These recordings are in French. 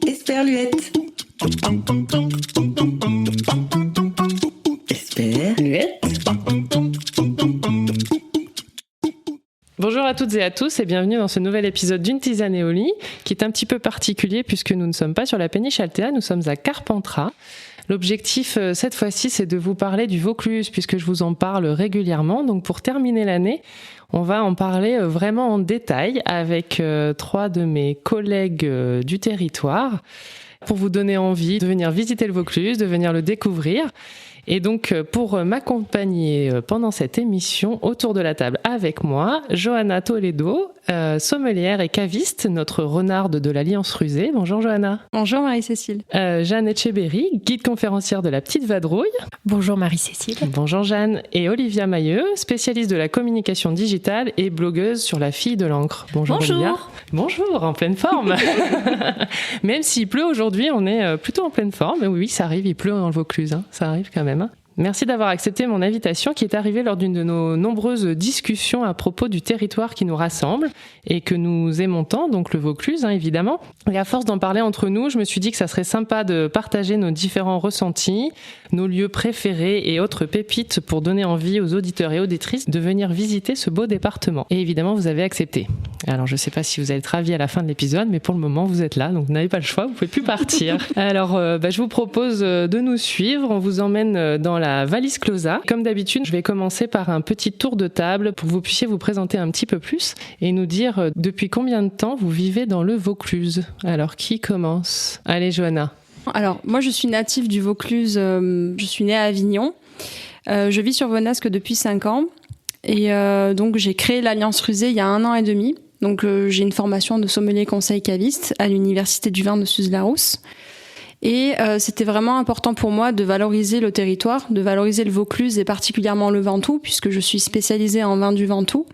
Esperluette. Esperluette. Bonjour à toutes et à tous et bienvenue dans ce nouvel épisode d'une tisane et au lit qui est un petit peu particulier puisque nous ne sommes pas sur la péniche Altea, nous sommes à Carpentras. L'objectif cette fois-ci c'est de vous parler du Vaucluse puisque je vous en parle régulièrement. Donc pour terminer l'année, on va en parler vraiment en détail avec trois de mes collègues du territoire pour vous donner envie de venir visiter le Vaucluse, de venir le découvrir. Et donc, pour m'accompagner pendant cette émission, autour de la table avec moi, Johanna Toledo, sommelière et caviste, notre renarde de l'Alliance Rusée. Bonjour Johanna. Bonjour Marie-Cécile. Jeanne Etcheberry, guide conférencière de la Petite Vadrouille. Bonjour Marie-Cécile. Bonjour Jeanne. Et Olivia Mailleux, spécialiste de la communication digitale et blogueuse sur La Fille de l'encre. Bonjour Olivia. Bonjour, en pleine forme. Même s'il pleut aujourd'hui, on est plutôt en pleine forme. Oui, ça arrive, il pleut dans le Vaucluse, hein. Ça arrive quand même. Merci d'avoir accepté mon invitation qui est arrivée lors d'une de nos nombreuses discussions à propos du territoire qui nous rassemble et que nous aimons tant, donc le Vaucluse évidemment. Et à force d'en parler entre nous, je me suis dit que ça serait sympa de partager nos différents ressentis, nos lieux préférés et autres pépites pour donner envie aux auditeurs et auditrices de venir visiter ce beau département. Et évidemment, vous avez accepté. Alors je ne sais pas si vous allez être ravis à la fin de l'épisode, mais pour le moment vous êtes là, donc vous n'avez pas le choix, vous ne pouvez plus partir. Alors je vous propose de nous suivre, on vous emmène dans la Valise Closa. Comme d'habitude, je vais commencer par un petit tour de table pour que vous puissiez vous présenter un petit peu plus et nous dire depuis combien de temps vous vivez dans le Vaucluse. Alors, qui commence ? Allez, Johanna. Alors, moi, je suis native du Vaucluse. Je suis née à Avignon. Je vis sur Venasque depuis 5 ans. Et donc, j'ai créé l'Alliance Rusée il y a 1 an et demi. Donc, j'ai une formation de sommelier conseil caviste à l'Université du vin de Suse-la-Rousse. Et c'était vraiment important pour moi de valoriser le territoire, de valoriser le Vaucluse et particulièrement le Ventoux, puisque je suis spécialisée en vin du Ventoux.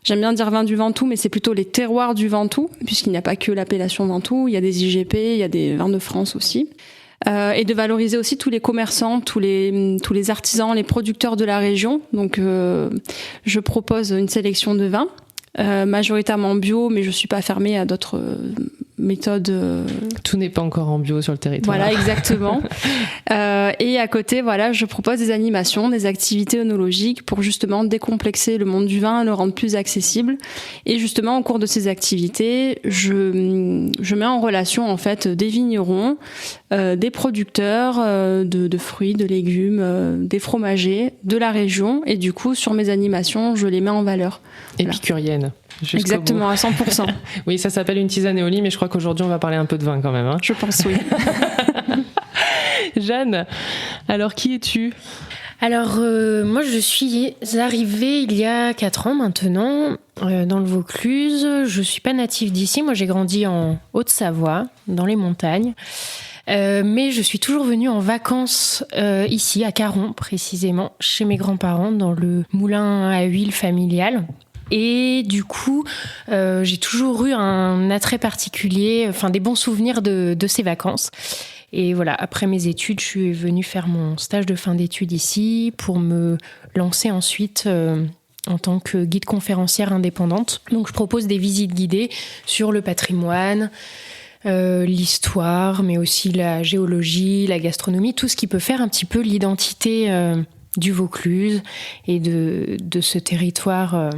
J'aime bien dire vin du Ventoux, mais c'est plutôt les terroirs du Ventoux, puisqu'il n'y a pas que l'appellation Ventoux, il y a des IGP, il y a des vins de France aussi. Et de valoriser aussi tous les commerçants, tous les artisans, les producteurs de la région. Donc je propose une sélection de vins, majoritairement bio, mais je suis pas fermée à d'autres méthode. Tout n'est pas encore en bio sur le territoire. Voilà, exactement. Et à côté, voilà, je propose des animations, des activités œnologiques pour justement décomplexer le monde du vin, le rendre plus accessible. Et justement, au cours de ces activités, je mets en relation en fait des vignerons, des producteurs de fruits, de légumes, des fromagers de la région. Et du coup, sur mes animations, je les mets en valeur. Épicurienne. Exactement, à 100%. Oui, ça s'appelle une tisane et au lit, mais je crois qu'aujourd'hui, on va parler un peu de vin quand même. Hein. Je pense, oui. Jeanne, alors qui es-tu ? Alors, moi, je suis arrivée il y a 4 ans maintenant dans le Vaucluse. Je suis pas native d'ici. Moi, j'ai grandi en Haute-Savoie, dans les montagnes. Mais je suis toujours venue en vacances ici, à Caron, précisément, chez mes grands-parents, dans le moulin à huile familial. Et du coup, j'ai toujours eu un attrait particulier, enfin des bons souvenirs de ces vacances. Et voilà, après mes études, je suis venue faire mon stage de fin d'études ici pour me lancer ensuite en tant que guide conférencière indépendante. Donc je propose des visites guidées sur le patrimoine, l'histoire, mais aussi la géologie, la gastronomie, tout ce qui peut faire un petit peu l'identité du Vaucluse et de ce territoire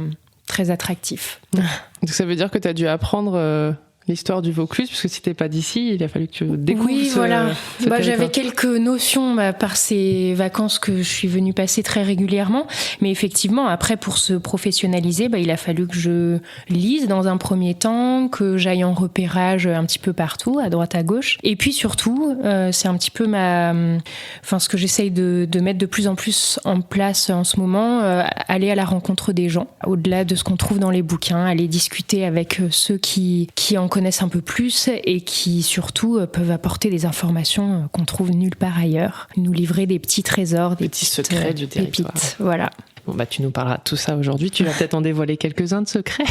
très attractif. Donc ça veut dire que tu as dû apprendre l'histoire du Vaucluse, parce que si t'es pas d'ici, il a fallu que tu découvres ce territoire. J'avais quelques notions par ces vacances que je suis venue passer très régulièrement, mais effectivement, après, pour se professionnaliser, il a fallu que je lise dans un premier temps, que j'aille en repérage un petit peu partout, à droite, à gauche. Et puis surtout, c'est un petit peu ce que j'essaye de mettre de plus en plus en place en ce moment, aller à la rencontre des gens, au-delà de ce qu'on trouve dans les bouquins, aller discuter avec ceux qui en connaissent un peu plus et qui surtout peuvent apporter des informations qu'on trouve nulle part ailleurs, nous livrer des petits trésors, des petits secrets du territoire. Pépites, voilà. Bon, tu nous parleras de tout ça aujourd'hui. Tu vas peut-être en dévoiler quelques-uns de secrets.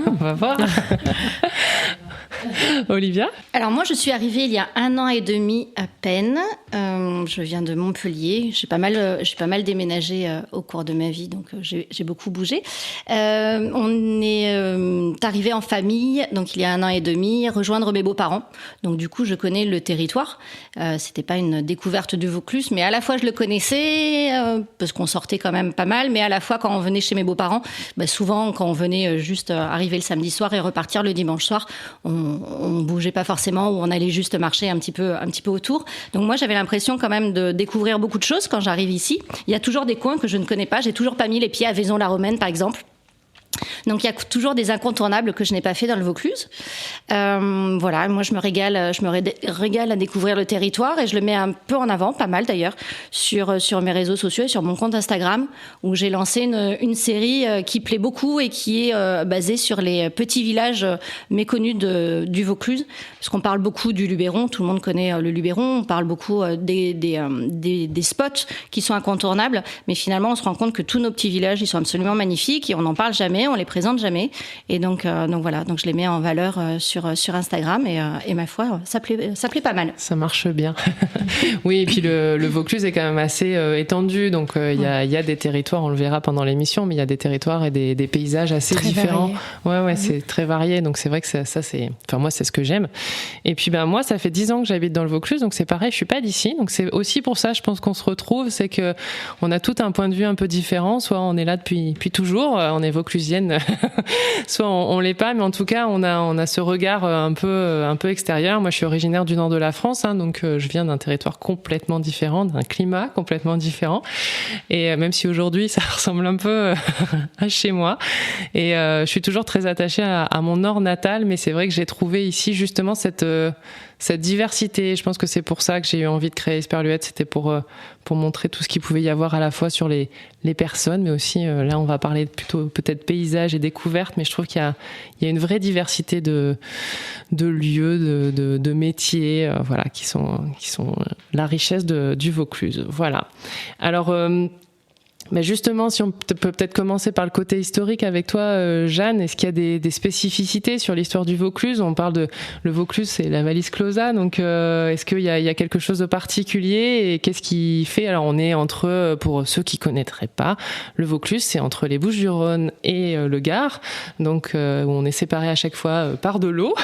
On va voir. Olivia ? Alors moi, je suis arrivée il y a 1 an et demi à peine. Je viens de Montpellier. J'ai pas mal déménagé au cours de ma vie, donc j'ai beaucoup bougé. On est arrivé en famille, donc il y a 1 an et demi, rejoindre mes beaux-parents. Donc du coup, je connais le territoire. C'était pas une découverte du Vaucluse, mais à la fois je le connaissais parce qu'on sortait quand même pas mal, mais à la fois quand on venait chez mes beaux-parents, souvent quand on venait juste arriver le samedi soir et repartir le dimanche soir, on bougeait pas forcément ou on allait juste marcher un petit peu autour. Donc moi j'avais l'impression quand même de découvrir beaucoup de choses quand j'arrive ici. Il y a toujours des coins que je ne connais pas. J'ai toujours pas mis les pieds à Vaison-la-Romaine par exemple. Donc il y a toujours des incontournables que je n'ai pas fait dans le Vaucluse. Voilà, moi je me régale à découvrir le territoire et je le mets un peu en avant, pas mal d'ailleurs, sur mes réseaux sociaux et sur mon compte Instagram où j'ai lancé une série qui plaît beaucoup et qui est basée sur les petits villages méconnus du Vaucluse, parce qu'on parle beaucoup du Luberon, tout le monde connaît le Luberon, on parle beaucoup des spots qui sont incontournables, mais finalement on se rend compte que tous nos petits villages ils sont absolument magnifiques et on n'en parle jamais, on les présente jamais, et donc voilà, donc je les mets en valeur sur Instagram et ma foi ça plaît pas mal. Ça marche bien. Oui, et puis le Vaucluse est quand même assez étendu, donc il y a des territoires, on le verra pendant l'émission, mais il y a des territoires et des paysages assez très différents. Variés. Ouais, c'est très varié, donc c'est vrai que ça c'est, enfin moi c'est ce que j'aime. Et puis moi ça fait 10 ans que j'habite dans le Vaucluse, donc c'est pareil, je suis pas d'ici, donc c'est aussi pour ça je pense qu'on se retrouve, c'est que on a tout un point de vue un peu différent, soit on est là depuis toujours, on est vauclusienne, soit on l'est pas, mais en tout cas on a ce regard un peu extérieur. Moi je suis originaire du nord de la France, donc je viens d'un territoire complètement différent, d'un climat complètement différent, et même si aujourd'hui ça ressemble un peu à chez moi, et je suis toujours très attachée à mon nord natal, mais c'est vrai que j'ai trouvé ici justement cette diversité. Je pense que c'est pour ça que j'ai eu envie de créer Esperluette, c'était pour montrer tout ce qu'il pouvait y avoir à la fois sur les personnes, mais aussi là on va parler plutôt peut-être paysage et découverte, mais je trouve qu'il y a une vraie diversité de lieux, de métiers, voilà, qui sont la richesse du Vaucluse. Voilà. Alors mais justement, si on peut peut-être commencer par le côté historique avec toi, Jeanne, est-ce qu'il y a des spécificités sur l'histoire du Vaucluse ? On parle le Vaucluse, c'est la Vallis Clausa, donc est-ce qu'il y a quelque chose de particulier et qu'est-ce qui fait ? Alors on est pour ceux qui connaîtraient pas, le Vaucluse, c'est entre les Bouches-du-Rhône et le Gard, donc où on est séparés à chaque fois par de l'eau,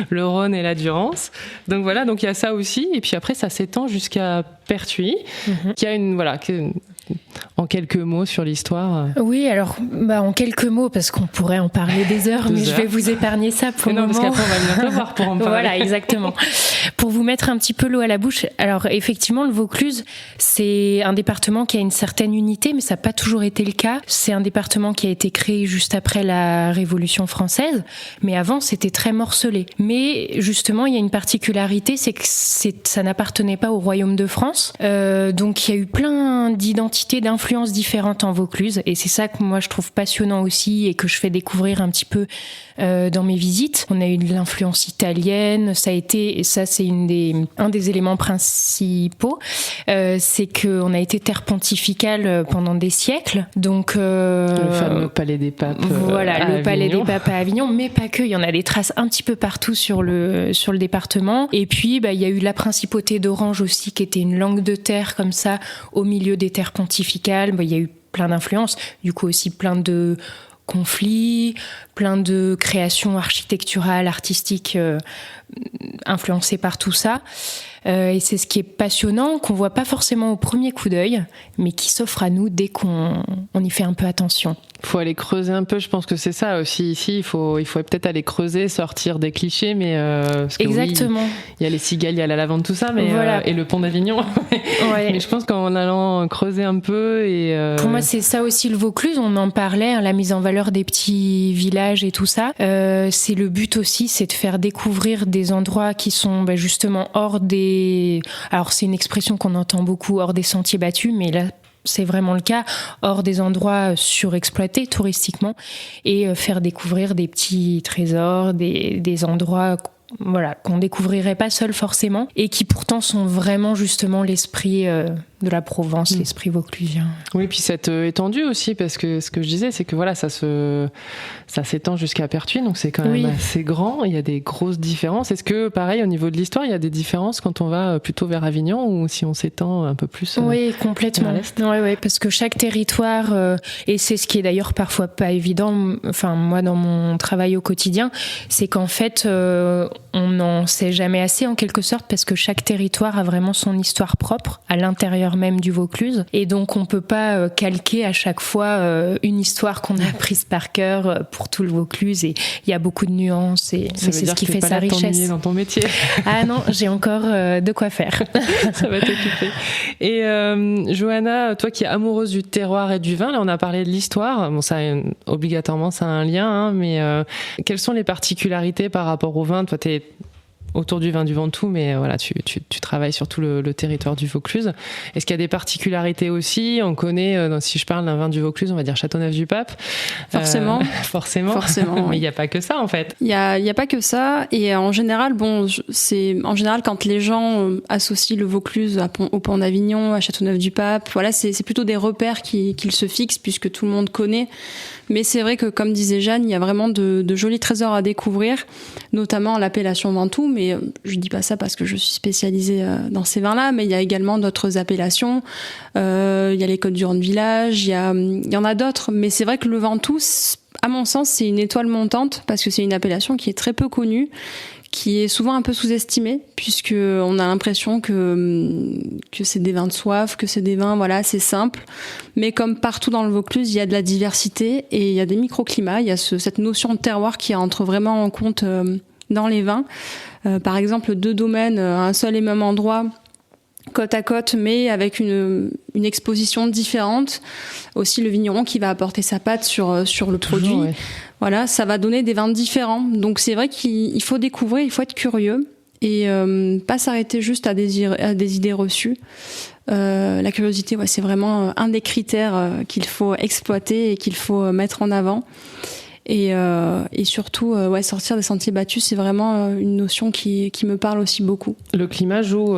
le Rhône et la Durance. Donc voilà, donc il y a ça aussi, et puis après ça s'étend jusqu'à Pertuis, qui a en quelques mots sur l'histoire. Oui, alors en quelques mots, parce qu'on pourrait en parler des heures, mais je vais vous épargner ça pour le moment. Parce qu'après on va bientôt voir pour en parler. Voilà, exactement. Pour vous mettre un petit peu l'eau à la bouche, alors effectivement le Vaucluse, c'est un département qui a une certaine unité, mais ça n'a pas toujours été le cas. C'est un département qui a été créé juste après la Révolution française, mais avant c'était très morcelé. Mais justement, il y a une particularité, c'est que ça n'appartenait pas au Royaume de France, donc il y a eu plein d'identités, d'influences différentes en Vaucluse, et c'est ça que moi je trouve passionnant aussi et que je fais découvrir un petit peu dans mes visites. On a eu de l'influence italienne, c'est un des éléments principaux, c'est qu'on a été terre pontificale pendant des siècles, donc le fameux palais des papes. Voilà, le palais des papes à Avignon, mais pas que, il y en a des traces un petit peu partout sur le département. Et puis il y a eu la principauté d'Orange aussi, qui était une langue de terre comme ça au milieu des terres pontificales. Il y a eu plein d'influences, du coup aussi plein de conflits, plein de créations architecturales, artistiques influencées par tout ça. Et c'est ce qui est passionnant, qu'on voit pas forcément au premier coup d'œil, mais qui s'offre à nous dès qu'on y fait un peu attention. Il faut aller creuser un peu, je pense que c'est ça aussi. Ici, il faut peut-être aller creuser, sortir des clichés, mais parce que exactement. Oui, il y a les cigales, il y a la lavande, tout ça, mais voilà. Et le pont d'Avignon. Ouais. Mais je pense qu'en allant creuser un peu Pour moi, c'est ça aussi le Vaucluse. On en parlait, la mise en valeur des petits villages et tout ça. C'est le but aussi, c'est de faire découvrir des endroits qui sont justement hors des. Alors c'est une expression qu'on entend beaucoup, hors des sentiers battus, mais là. C'est vraiment le cas, hors des endroits surexploités touristiquement, et faire découvrir des petits trésors, des endroits qu'on découvrirait pas seul forcément, et qui pourtant sont vraiment justement l'esprit de la Provence, l'esprit vauclusien. Oui, puis cette étendue aussi, parce que ce que je disais, c'est que voilà, ça s'étend jusqu'à Pertuis, donc c'est quand même assez grand. Il y a des grosses différences. Est-ce que, pareil, au niveau de l'histoire, il y a des différences quand on va plutôt vers Avignon ou si on s'étend un peu plus Oui, complètement. Oui, parce que chaque territoire, et c'est ce qui est d'ailleurs parfois pas évident, enfin moi dans mon travail au quotidien, c'est qu'en fait, on n'en sait jamais assez en quelque sorte, parce que chaque territoire a vraiment son histoire propre à l'intérieur même du Vaucluse, et donc on peut pas calquer à chaque fois une histoire qu'on a apprise par cœur pour tout le Vaucluse, et il y a beaucoup de nuances, et c'est ce qui fait sa richesse. Dans ton métier. Ah non, j'ai encore de quoi faire. Ça va t'occuper. Et Johanna, toi qui es amoureuse du terroir et du vin, là on a parlé de l'histoire, bon ça obligatoirement ça a un lien, hein, mais quelles sont les particularités par rapport au vin? Toi t'es autour du vin du Ventoux, mais voilà, tu travailles sur tout le territoire du Vaucluse. Est-ce qu'il y a des particularités aussi? On connaît, si je parle d'un vin du Vaucluse, on va dire Châteauneuf-du-Pape. Forcément. Forcément. Mais il n'y a pas que ça, en fait. Il y a pas que ça. Et en général, quand les gens associent le Vaucluse au Pont d'Avignon, à Châteauneuf-du-Pape, voilà, c'est plutôt des repères qu'ils se fixent, puisque tout le monde connaît. Mais c'est vrai que, comme disait Jeanne, il y a vraiment de jolis trésors à découvrir, notamment l'appellation Ventoux. Mais je dis pas ça parce que je suis spécialisée dans ces vins-là, mais il y a également d'autres appellations. Il y a les Côtes-du-Rhône Village, il y en a d'autres. Mais c'est vrai que le Ventoux, à mon sens, c'est une étoile montante parce que c'est une appellation qui est très peu connue, qui est souvent un peu sous-estimée, puisque on a l'impression que c'est des vins de soif, que c'est des vins, voilà, c'est simple. Mais comme partout dans le Vaucluse, il y a de la diversité et il y a des microclimats. Il y a cette notion de terroir qui entre vraiment en compte dans les vins. Par exemple, 2 domaines à un seul et même endroit, côte à côte, mais avec une exposition différente. Aussi le vigneron qui va apporter sa patte sur le produit. Ouais. Voilà, ça va donner des vins différents. Donc c'est vrai qu'il faut découvrir, il faut être curieux et pas s'arrêter juste à des idées reçues. La curiosité, c'est vraiment un des critères qu'il faut exploiter et qu'il faut mettre en avant. Et surtout, sortir des sentiers battus, c'est vraiment une notion qui me parle aussi beaucoup. Le climat joue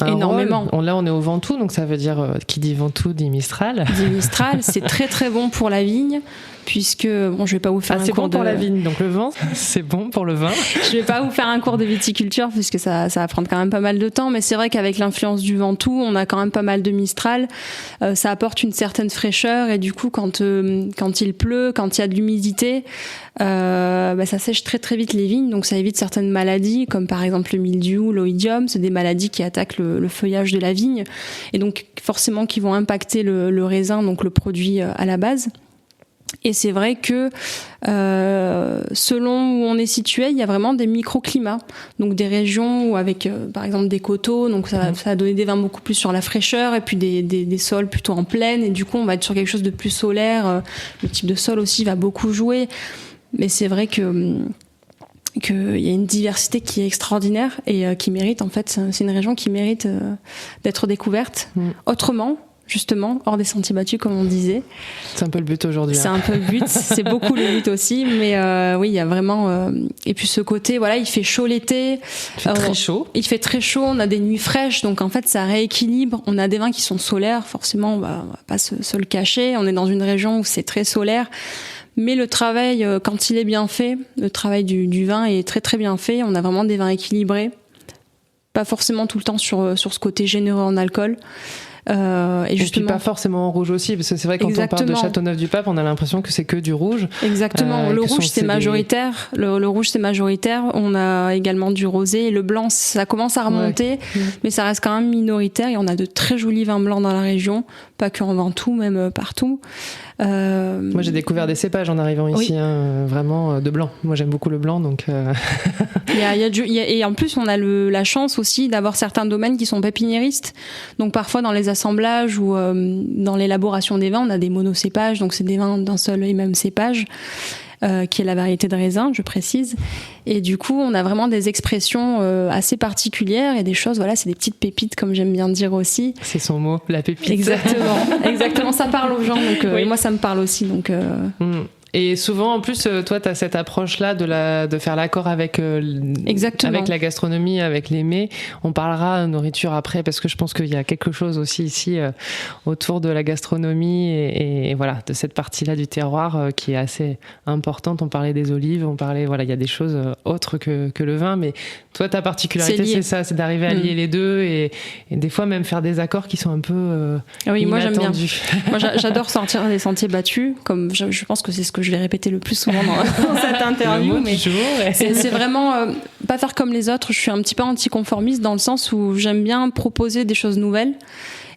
énormément. Là, on est au Ventoux, donc ça veut dire qui dit Ventoux dit Mistral. Dit Mistral, c'est très très bon pour la vigne, puisque je vais pas vous faire un cours c'est bon pour la vigne, donc le vin, c'est bon pour le vin. Je vais pas vous faire un cours de viticulture puisque ça va prendre quand même pas mal de temps, mais c'est vrai qu'avec l'influence du Ventoux, on a quand même pas mal de Mistral. Ça apporte une certaine fraîcheur et du coup, quand il pleut, quand il y a de l'humidité, ça sèche très très vite les vignes, donc ça évite certaines maladies comme par exemple le mildiou, l'oïdium. C'est des maladies qui attaquent le feuillage de la vigne et donc forcément qui vont impacter le raisin, donc le produit à la base. Et c'est vrai que selon où on est situé, il y a vraiment des microclimats, donc des régions où avec par exemple des coteaux, donc ça va donner des vins beaucoup plus sur la fraîcheur, et puis des sols plutôt en plaine, et du coup on va être sur quelque chose de plus solaire. Le type de sol aussi va beaucoup jouer, mais c'est vrai qu'il y a une diversité qui est extraordinaire et qui mérite, en fait, c'est une région qui mérite d'être découverte autrement, justement, hors des sentiers battus, comme on disait. C'est un peu le but aujourd'hui. C'est un peu le but, c'est beaucoup le but aussi, mais oui, il y a vraiment... Et puis ce côté, voilà, il fait chaud l'été. Il fait très chaud. Il fait très chaud, on a des nuits fraîches, donc en fait, ça rééquilibre. On a des vins qui sont solaires, forcément, on va pas se le cacher. On est dans une région où c'est très solaire. Mais le travail, quand il est bien fait, le travail du vin est très très bien fait. On a vraiment des vins équilibrés. Pas forcément tout le temps sur ce côté généreux en alcool. Et puis pas forcément en rouge aussi, parce que c'est vrai, quand on parle de Châteauneuf-du-Pape, on a l'impression que c'est que du rouge. Exactement, le rouge c'est majoritaire. Le rouge c'est majoritaire. On a également du rosé, et le blanc ça commence à remonter, mais ça reste quand même minoritaire, et on a de très jolis vins blancs dans la région, pas que en Ventoux, même partout. Moi j'ai découvert des cépages en arrivant ici, vraiment de blanc. Moi j'aime beaucoup le blanc, donc et en plus on a la chance aussi d'avoir certains domaines qui sont pépiniéristes, donc parfois dans les assemblages ou dans l'élaboration des vins on a des monocépages, donc c'est des vins d'un seul et même cépage, qui est la variété de raisin, je précise. Et du coup, on a vraiment des expressions assez particulières et des choses, voilà, c'est des petites pépites, comme j'aime bien dire aussi. C'est son mot, la pépite. Exactement, ça parle aux gens, donc moi ça me parle aussi. Donc, Et souvent, en plus, toi, tu as cette approche-là de faire l'accord avec, avec la gastronomie, avec les mets. On parlera nourriture après, parce que je pense qu'il y a quelque chose aussi ici autour de la gastronomie et voilà, de cette partie-là du terroir qui est assez importante. On parlait des olives, voilà, il y a des choses autres que le vin, mais toi, ta particularité, c'est ça, c'est d'arriver à lier les deux et des fois même faire des accords qui sont un peu inattendus. Moi, j'aime bien. Moi, j'adore sortir des sentiers battus, comme je pense que c'est ce que je vais répéter le plus souvent dans cette interview. Mais c'est vraiment pas faire comme les autres. Je suis un petit peu anticonformiste dans le sens où j'aime bien proposer des choses nouvelles.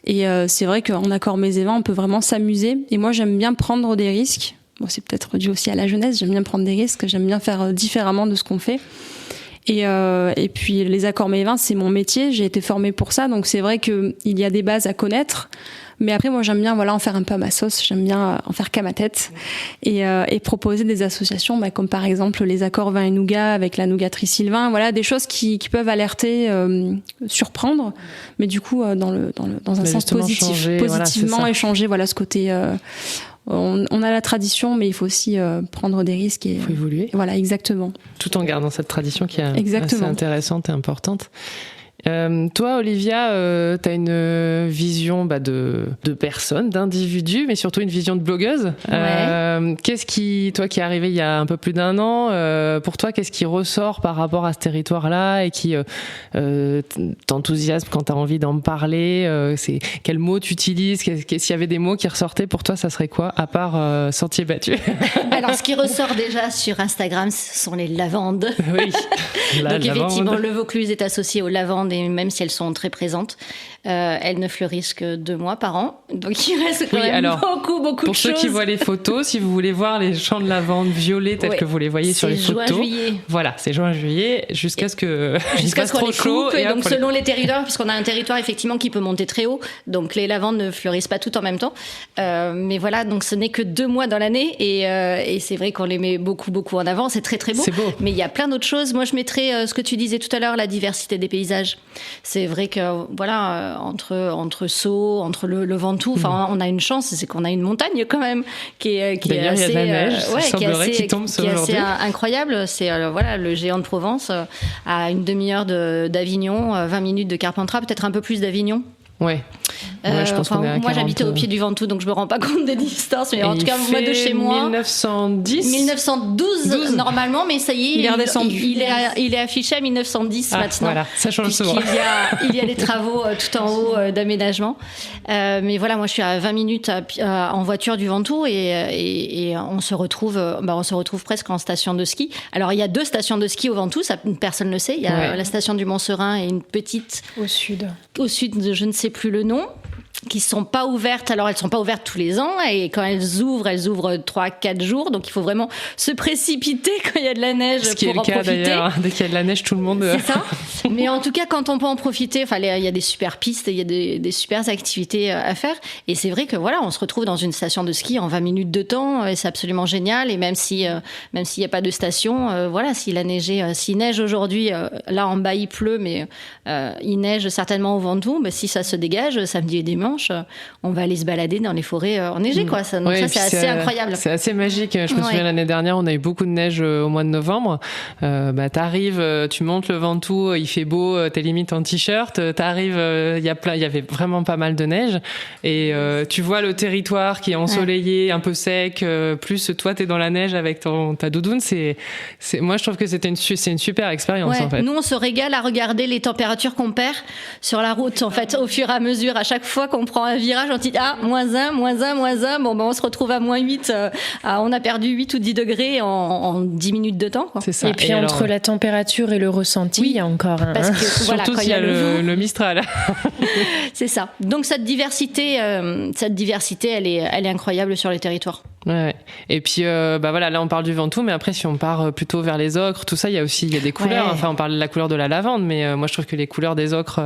Et c'est vrai qu'en accord mets et vins, on peut vraiment s'amuser. Et moi, j'aime bien prendre des risques. Bon, c'est peut-être dû aussi à la jeunesse. J'aime bien prendre des risques. J'aime bien faire différemment de ce qu'on fait. Et puis les accords mets et vins, c'est mon métier. J'ai été formée pour ça. Donc c'est vrai qu'il y a des bases à connaître. Mais après, moi, j'aime bien en faire un peu à ma sauce. J'aime bien en faire qu'à ma tête. Et proposer des associations, comme par exemple les accords vin et nougat avec la nougaterie Sylvain. Voilà, des choses qui peuvent alerter, surprendre. Mais du coup, dans un sens positif. Positivement échanger, ce côté... On a la tradition, mais il faut aussi prendre des risques. Il faut évoluer. Voilà, exactement. Tout en gardant cette tradition qui est assez intéressante et importante. Toi, Olivia, tu as une vision de personne, d'individu, mais surtout une vision de blogueuse. Ouais. Toi qui es arrivée il y a un peu plus d'1 an, pour toi, qu'est-ce qui ressort par rapport à ce territoire-là et qui t'enthousiasme quand tu as envie d'en parler? Quels mots tu utilises? S'il y avait des mots qui ressortaient pour toi, ça serait quoi, à part sentier battu? Alors, ce qui ressort déjà sur Instagram, ce sont les lavandes. Oui. Donc, effectivement, le Vaucluse est associé aux lavandes. Et même si elles sont très présentes, elles ne fleurissent que 2 mois par an. Donc il reste quand même beaucoup de choses. Pour ceux qui voient les photos, si vous voulez voir les champs de lavande violets tels que vous les voyez sur les photos, c'est juin-juillet. Voilà, c'est juin-juillet jusqu'à ce que jusqu'à ce qu'on les coupe. Et donc selon les territoires, puisqu'on a un territoire effectivement qui peut monter très haut, donc les lavandes ne fleurissent pas toutes en même temps. Mais voilà, donc ce n'est que 2 mois dans l'année et c'est vrai qu'on les met beaucoup en avant. C'est très très beau. C'est beau. Mais il y a plein d'autres choses. Moi, je mettrais ce que tu disais tout à l'heure, la diversité des paysages. C'est vrai que entre Sceaux, entre le Ventoux, on a une chance, c'est qu'on a une montagne quand même qui est assez, il y a de la neige, qui tombe qui est assez incroyable. C'est le géant de Provence à une demi-heure d'Avignon, 20 minutes de Carpentras, peut-être un peu plus d'Avignon. Ouais. Je pense qu'on est à 40... Moi, j'habitais au pied du Ventoux, donc je me rends pas compte des distances. Mais en tout cas, moi, de chez moi. 1912 normalement, mais ça y est, il est affiché à 1910 maintenant. Voilà, ça change souvent. Il y a des travaux tout en haut d'aménagement. Mais voilà, moi, je suis à 20 minutes en voiture du Ventoux et on se retrouve presque en station de ski. Alors, il y a 2 stations de ski au Ventoux, ça personne ne le sait. Il y a la station du Mont-Serein et une petite au sud, je ne sais plus le nom, qui sont pas ouvertes. Alors, elles sont pas ouvertes tous les ans et quand elles ouvrent 3-4 jours. Donc, il faut vraiment se précipiter quand il y a de la neige pour en profiter. Ce qui est le cas d'ailleurs. Dès qu'il y a de la neige, tout le monde... C'est ça. Mais en tout cas, quand on peut en profiter, il y a des super pistes, il y a des super activités à faire. Et c'est vrai que on se retrouve dans une station de ski en 20 minutes de temps et c'est absolument génial. Et même s'il n'y a pas de station, s'il neige aujourd'hui, là en bas il pleut, mais il neige certainement au Ventoux. Si ça se dégage, samedi et dimanche, on va aller se balader dans les forêts enneigées, quoi. Ça, c'est assez incroyable. C'est assez magique. Je me souviens l'année dernière, on a eu beaucoup de neige au mois de novembre. T'arrives, tu montes le Ventoux, il fait beau, t'es limite en t-shirt. T'arrives, il y avait vraiment pas mal de neige et tu vois le territoire qui est ensoleillé, un peu sec. Plus toi, t'es dans la neige avec ta doudoune. Moi, je trouve que c'est une super expérience en fait. Nous, on se régale à regarder les températures qu'on perd sur la route en fait, au fur et à mesure. À chaque fois qu'on prend un virage, on dit -1, -1. Bon, on se retrouve à -8. On a perdu 8 ou 10 degrés en 10 minutes de temps, quoi. C'est ça. Et puis entre la température et le ressenti, il y a encore un... Parce que, surtout s'il y a le Mistral. C'est ça. Donc cette diversité, elle est incroyable sur les territoires. Ouais. Et puis là on parle du Ventoux, mais après si on part plutôt vers les ocres, tout ça, il y a des couleurs. Ouais. Enfin, on parle de la couleur de la lavande, mais moi je trouve que les couleurs des ocres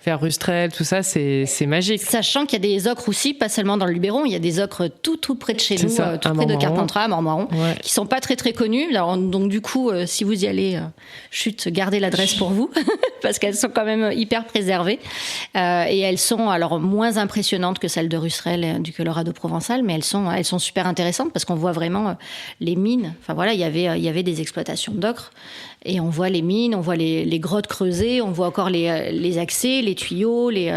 vers Rustrel, tout ça, c'est magique. Sachant qu'il y a des ocres aussi, pas seulement dans le Luberon, il y a des ocres tout près de chez nous, tout près de Carpentras, à Mormaron, qui sont pas très très connus. Alors, donc du coup, si vous y allez, gardez l'adresse pour vous, parce qu'elles sont quand même hyper préservées. Et elles sont alors moins impressionnantes que celles de Rustrel, du Colorado provençal, mais elles sont super super intéressante parce qu'on voit vraiment les mines. Enfin voilà, il y avait des exploitations d'ocre et on voit les mines, on voit les grottes creusées, on voit encore les accès, les tuyaux, les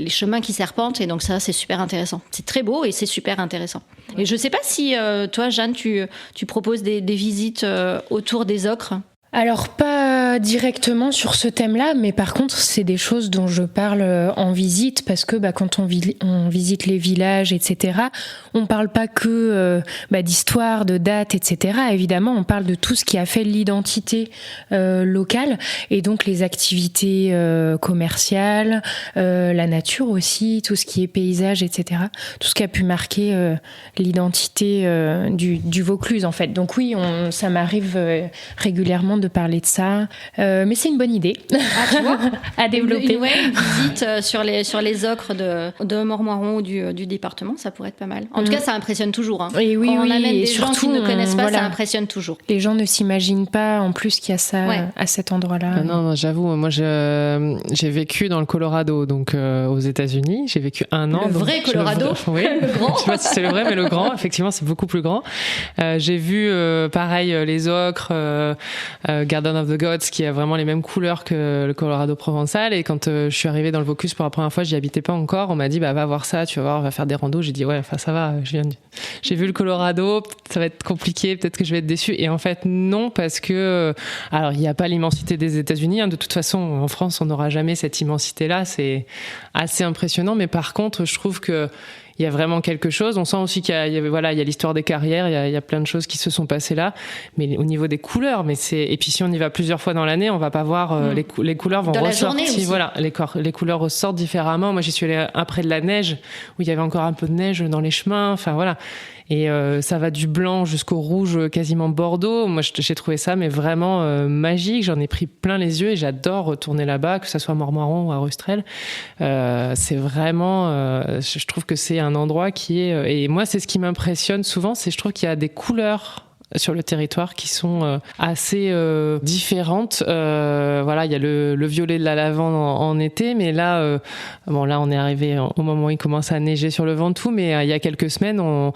chemins qui serpentent. Et donc ça, c'est super intéressant. C'est très beau et c'est super intéressant. Et je sais pas si toi, Jeanne, tu proposes des visites autour des ocres. Alors pas directement sur ce thème-là, mais par contre c'est des choses dont je parle en visite parce que quand on visite les villages, etc., on parle pas que d'histoire, de dates, etc. Évidemment, on parle de tout ce qui a fait l'identité locale et donc les activités commerciales, la nature aussi, tout ce qui est paysage, etc. Tout ce qui a pu marquer l'identité du Vaucluse en fait. Donc oui, ça m'arrive régulièrement de parler de ça, mais c'est une bonne idée tu vois à développer. Une visite sur les ocres de Mormoiron ou du département, ça pourrait être pas mal. En tout cas, ça impressionne toujours. Hein. Et oui, quand on oui, amène et des surtout, gens qui ne connaissent pas, ça impressionne toujours. Les gens ne s'imaginent pas en plus qu'il y a ça à cet endroit-là. Non, j'avoue, moi j'ai vécu dans le Colorado, donc aux États-Unis. J'ai vécu 1 an. Le vrai Colorado, oui, le grand. Je sais pas si c'est le vrai, mais le grand, effectivement, c'est beaucoup plus grand. J'ai vu pareil les ocres. Garden of the Gods qui a vraiment les mêmes couleurs que le Colorado provençal, et quand je suis arrivée dans le Vaucluse pour la première fois, j'y habitais pas encore, on m'a dit va voir ça, tu vas voir, on va faire des randos. J'ai dit ouais, enfin ça va, j'ai vu le Colorado, ça va être compliqué, peut-être que je vais être déçue. Et en fait non, parce que alors il n'y a pas l'immensité des États-Unis, hein, de toute façon en France on n'aura jamais cette immensité là, c'est assez impressionnant, mais par contre je trouve que il y a vraiment quelque chose. On sent aussi qu'il y a l'histoire des carrières, il y a plein de choses qui se sont passées là. Mais au niveau des couleurs, et puis si on y va plusieurs fois dans l'année, on va pas voir les couleurs vont ressortir. Voilà, les couleurs ressortent différemment. Moi, j'y suis allée après de la neige, où il y avait encore un peu de neige dans les chemins. Enfin voilà. Et ça va du blanc jusqu'au rouge, quasiment bordeaux. Moi, j'ai trouvé ça mais vraiment magique. J'en ai pris plein les yeux et j'adore retourner là-bas, que ça soit à Mormoiron ou à Rustrel. C'est vraiment, je trouve que c'est un endroit qui est... Et moi, c'est ce qui m'impressionne souvent, je trouve qu'il y a des couleurs sur le territoire qui sont assez différentes. Voilà, il y a le violet de la lavande en été, mais là, là on est arrivé au moment où il commence à neiger sur le Ventoux, mais il y a quelques semaines, on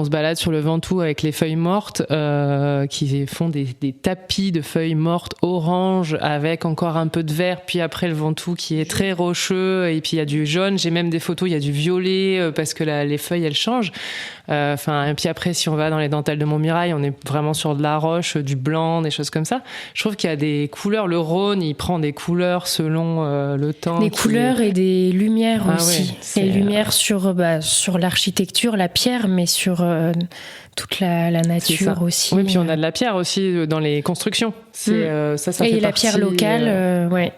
se balade sur le Ventoux avec les feuilles mortes qui font des tapis de feuilles mortes orange avec encore un peu de vert, puis après le Ventoux qui est très rocheux, et puis il y a du jaune. J'ai même des photos, il y a du violet parce que les feuilles elles changent. Et puis après, si on va dans les dentelles de Montmirail, on est vraiment sur de la roche, du blanc, des choses comme ça. Je trouve qu'il y a des couleurs. Le Rhône, il prend des couleurs selon le temps. Des couleurs et des lumières aussi. Ouais, les lumières sur l'architecture, la pierre, mais sur toute la nature aussi. Oui, puis on a de la pierre aussi dans les constructions. Ça et fait la partie, pierre locale, ouais.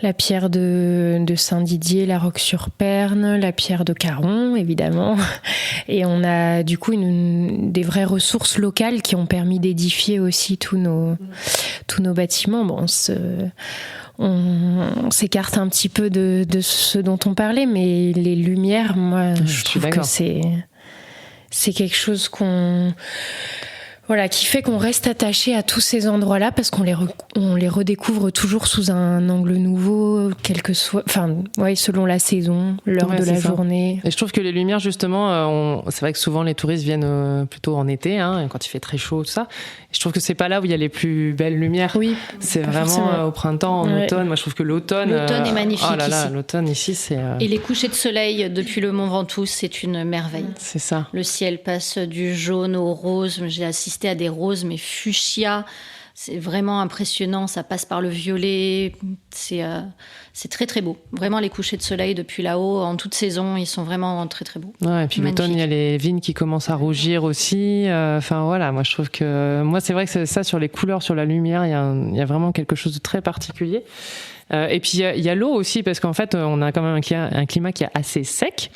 La pierre de Saint-Didier, la Roque-sur-Perne, la pierre de Caron, évidemment. Et on a du coup des vraies ressources locales qui ont permis d'édifier aussi tous nos bâtiments. Bon, on s'écarte un petit peu de ce dont on parlait, mais les lumières, moi, je trouve que c'est quelque chose qui fait qu'on reste attaché à tous ces endroits-là parce qu'on les redécouvre toujours sous un angle nouveau, quel que soit, selon la saison, l'heure de la journée. Et je trouve que les lumières, justement, c'est vrai que souvent les touristes viennent plutôt en été, quand il fait très chaud, tout ça. Et je trouve que c'est pas là où il y a les plus belles lumières. Oui, c'est vraiment au printemps, en automne. Moi, je trouve que l'automne est magnifique. Oh là là, ici. l'automne ici, c'est. Et les couchers de soleil depuis le Mont Ventoux, c'est une merveille. C'est ça. Le ciel passe du jaune au rose. J'ai assisté à des roses, mais fuchsia. C'est vraiment impressionnant. Ça passe par le violet. C'est très, très beau. Vraiment, les couchers de soleil depuis là-haut, en toute saison, ils sont vraiment très, très beaux. Ouais, et puis l'automne, il y a les vignes qui commencent à rougir aussi. Moi, je trouve que... Moi, c'est vrai que c'est ça, sur les couleurs, sur la lumière, il y a vraiment quelque chose de très particulier. Et puis il y a l'eau aussi, parce qu'en fait on a quand même un climat qui est assez sec,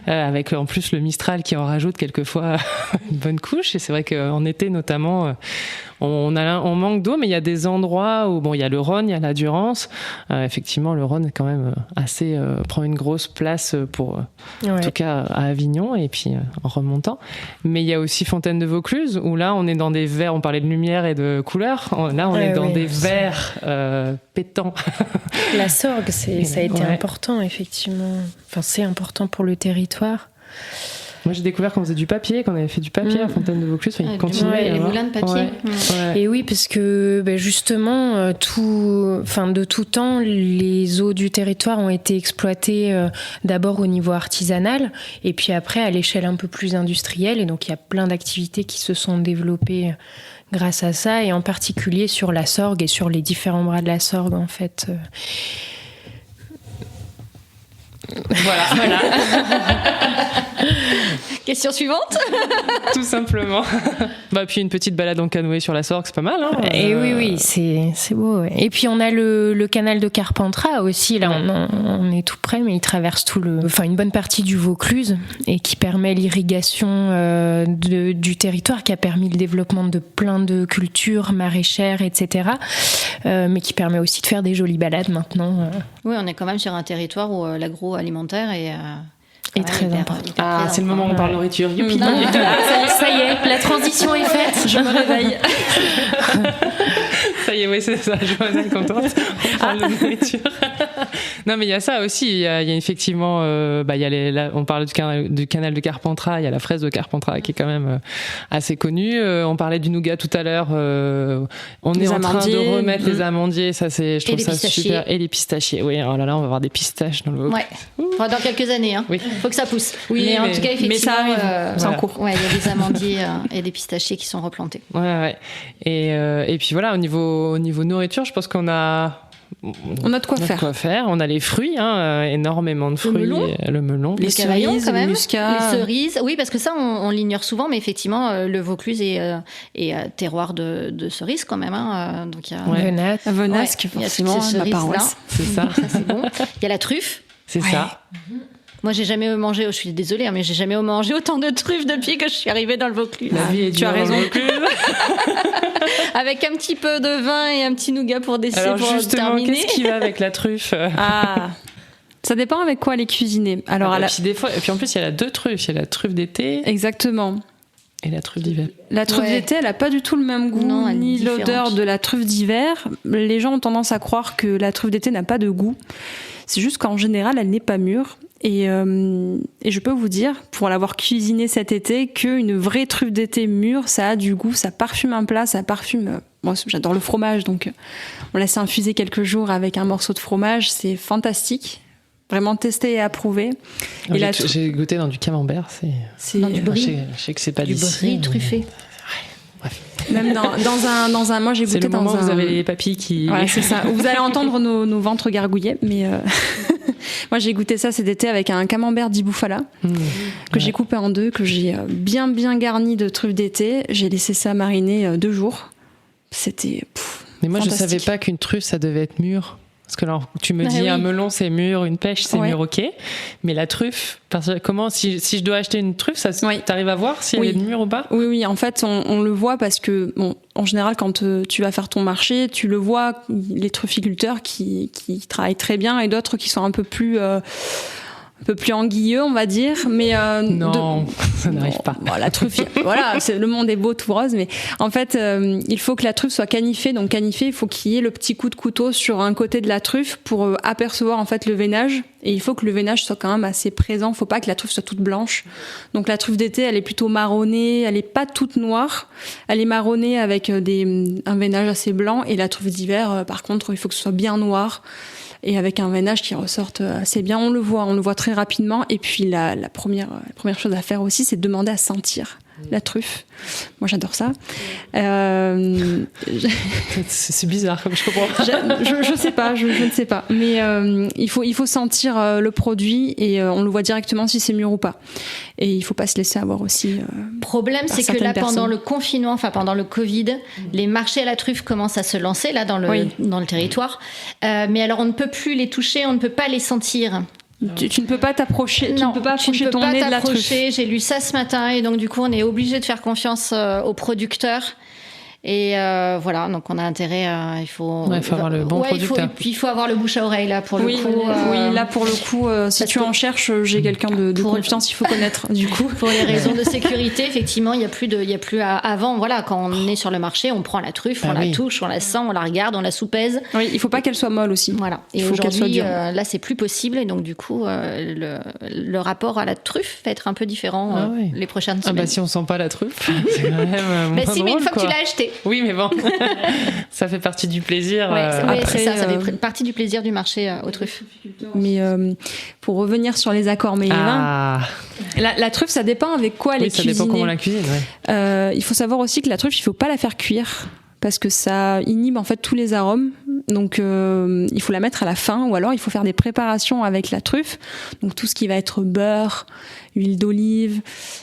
avec en plus le Mistral qui en rajoute quelquefois une bonne couche. Et c'est vrai qu'en été notamment on manque d'eau, mais il y a des endroits où il y a le Rhône, il y a la Durance. Effectivement, le Rhône est quand même prend une grosse place en tout cas à Avignon, et puis en remontant. Mais il y a aussi Fontaine de Vaucluse, où là on est dans des verts. On parlait de lumière et de couleurs. Là on est dans des verts pétants. La Sorgue, ça a été important, effectivement. Enfin, c'est important pour le territoire. Moi, j'ai découvert qu'on faisait du papier, qu'on avait fait du papier à Fontaine de Vaucluse. Enfin, ils continuaient. Les moulins de papier. Ouais. Et oui, parce que justement, de tout temps, les eaux du territoire ont été exploitées d'abord au niveau artisanal et puis après à l'échelle un peu plus industrielle. Et donc, il y a plein d'activités qui se sont développées grâce à ça, et en particulier sur la Sorgue et sur les différents bras de la Sorgue, en fait. Voilà. Question suivante. Tout simplement. Puis une petite balade en canoë sur la Sorgue, c'est pas mal. Hein, et oui, c'est beau. Ouais. Et puis on a le canal de Carpentras aussi. Là, on est tout près, mais il traverse une bonne partie du Vaucluse et qui permet l'irrigation du territoire, qui a permis le développement de plein de cultures maraîchères, etc. Mais qui permet aussi de faire des jolies balades maintenant. Oui, on est quand même sur un territoire où l'agroalimentaire est très important. C'est le moment où on parle nourriture. Youpi. Ça y est, la transition est faite. Je me réveille. Ça y est, oui, c'est ça. Johanna est contente. On parle de nourriture. Non, mais il y a ça aussi. Il y a effectivement, on parle du canal de Carpentras. Il y a la fraise de Carpentras qui est quand même assez connue. On parlait du nougat tout à l'heure. On est en train de remettre les amandiers. Ça, je trouve ça super. Et les pistachiers. Oui, oh là là, on va avoir des pistaches dans le Vaucluse. Ouais. Dans quelques années, hein. Oui. Faut que ça pousse. Oui, mais en tout cas, effectivement, mais ça arrive. C'est en cours. Ouais, il y a des amandiers et des pistachiers qui sont replantés. Ouais. Et puis voilà, au niveau nourriture, je pense qu'on a. On a de quoi faire. On a les fruits, énormément de fruits. Le melon. Les cerises, quand même. le muscat. Les cerises. Oui, parce que ça, on l'ignore souvent, mais effectivement, le Vaucluse est terroir de cerises quand même. Donc, il y a Venasque, forcément, ma paroisse. C'est ça. Ça, c'est bon. Il y a la truffe. C'est ça. Moi, j'ai jamais mangé, je suis désolée, mais j'ai jamais mangé autant de truffes depuis que je suis arrivée dans le Vaucluse. La vie est dure. Tu as raison. Avec un petit peu de vin et un petit nougat pour terminer. Alors justement, qu'est-ce qui va avec la truffe? Ça dépend avec quoi elle est cuisinée. Alors, et puis en plus, il y a deux truffes. Il y a la truffe d'été. Exactement. Et la truffe d'hiver. La truffe d'été, elle n'a pas du tout le même goût, ni l'odeur de la truffe d'hiver. Les gens ont tendance à croire que la truffe d'été n'a pas de goût. C'est juste qu'en général, elle n'est pas mûre. Et je peux vous dire, pour l'avoir cuisinée cet été, qu'une vraie truffe d'été mûre, ça a du goût, ça parfume un plat, ça parfume... Moi, j'adore le fromage, donc on laisse infuser quelques jours avec un morceau de fromage, c'est fantastique. Vraiment testé et approuvé. J'ai goûté dans du camembert, c'est dans du brie. Je sais que c'est pas du brie truffé. Bref. Même dans un moi j'ai goûté dans un... C'est le moment où vous avez les papilles qui... Ouais, c'est ça. Vous allez entendre nos ventres gargouiller, mais moi j'ai goûté ça cet été avec un camembert d'Ibufala que j'ai coupé en deux, que j'ai bien garni de truffes d'été. J'ai laissé ça mariner 2 jours. C'était Mais moi fantastique. Je savais pas qu'une truffe ça devait être mûr. Parce que alors, tu me dis un melon c'est mûr, une pêche c'est mûr, ok. Mais la truffe, comment si je dois acheter une truffe, t'arrives à voir si elle est mûre ou pas? Oui. En fait, on le voit parce que, en général, quand tu vas faire ton marché, tu le vois, les trufficulteurs qui travaillent très bien et d'autres qui sont un peu plus anguilleux, on va dire, mais non, ça n'arrive pas. La truffe, voilà, le monde est beau tout rose, mais en fait, il faut que la truffe soit canifée. Donc canifée, il faut qu'il y ait le petit coup de couteau sur un côté de la truffe pour apercevoir en fait le veinage. Et il faut que le veinage soit quand même assez présent. Faut pas que la truffe soit toute blanche. Donc la truffe d'été, elle est plutôt marronnée. Elle est pas toute noire. Elle est marronnée avec un veinage assez blanc. Et la truffe d'hiver, par contre, il faut que ce soit bien noir. Et avec un veinage qui ressorte assez bien. On le voit très rapidement. Et puis la première chose à faire aussi, c'est de demander à sentir la truffe. Moi, j'adore ça. C'est bizarre, comme je comprends. Je sais pas, je ne sais pas. Mais il faut sentir le produit et on le voit directement si c'est mûr ou pas. Et il faut pas se laisser avoir aussi. Le problème, c'est que là, pendant le confinement, pendant le Covid, les marchés à la truffe commencent à se lancer là dans le territoire. Mais alors, on ne peut plus les toucher, on ne peut pas les sentir. Tu ne peux pas t'approcher, tu ne peux pas approcher ton nez de la truffe. J'ai lu ça ce matin et donc du coup on est obligé de faire confiance aux producteurs Et voilà, donc on a intérêt à... Il faut avoir le bon producteur. Il faut avoir le bouche à oreille, là, pour le coup. Oui, là, pour le coup, si tu en cherches, j'ai quelqu'un de confiance, il faut connaître, du coup. Pour les raisons de sécurité, effectivement, il y a plus avant, voilà, quand on est sur le marché, on prend la truffe, on la touche, on la sent, on la regarde, on la soupèse. Oui, il faut pas qu'elle soit molle aussi. Voilà. Et aujourd'hui, là, c'est plus possible, et donc, du coup, le rapport à la truffe va être un peu différent les prochaines semaines. Si on sent pas la truffe, c'est quand même mais moins si, mais une drôle, fois quoi. que tu l'as acheté. Oui, mais bon, ça fait partie du plaisir. C'est ça fait partie du plaisir du marché aux truffes. Mais pour revenir sur les accords mets et vins, la truffe, ça dépend avec quoi elle est cuisinée. Ça dépend comment on la cuisine. Il faut savoir aussi que la truffe, il faut pas la faire cuire parce que ça inhibe en fait tous les arômes. Donc il faut la mettre à la fin, ou alors il faut faire des préparations avec la truffe. Donc tout ce qui va être beurre, huile d'olive.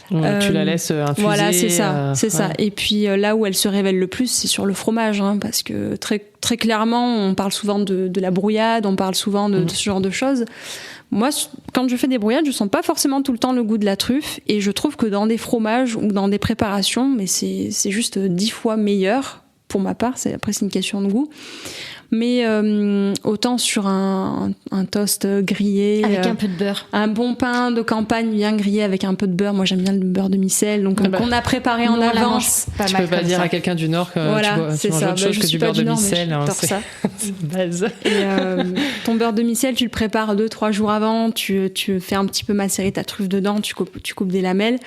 Tu la laisses infuser. Voilà, c'est ça. Et puis là où elle se révèle le plus, c'est sur le fromage, parce que très très clairement, on parle souvent de la brouillade, on parle souvent de ce genre de choses. Moi, quand je fais des brouillades, je sens pas forcément tout le temps le goût de la truffe, et je trouve que dans des fromages ou dans des préparations, mais c'est juste 10 fois meilleur pour ma part. Après, c'est une question de goût. Mais autant sur un toast grillé avec un peu de beurre, un bon pain de campagne bien grillé avec un peu de beurre. Moi j'aime bien le beurre de micelle, donc qu'on a préparé en avance. Tu peux pas dire à quelqu'un du Nord que tu manges autre chose que du beurre de micelle, c'est ça. C'est base. Et ton beurre de micelle, tu le prépares 2-3 jours avant, tu fais un petit peu macérer ta truffe dedans, tu coupes des lamelles.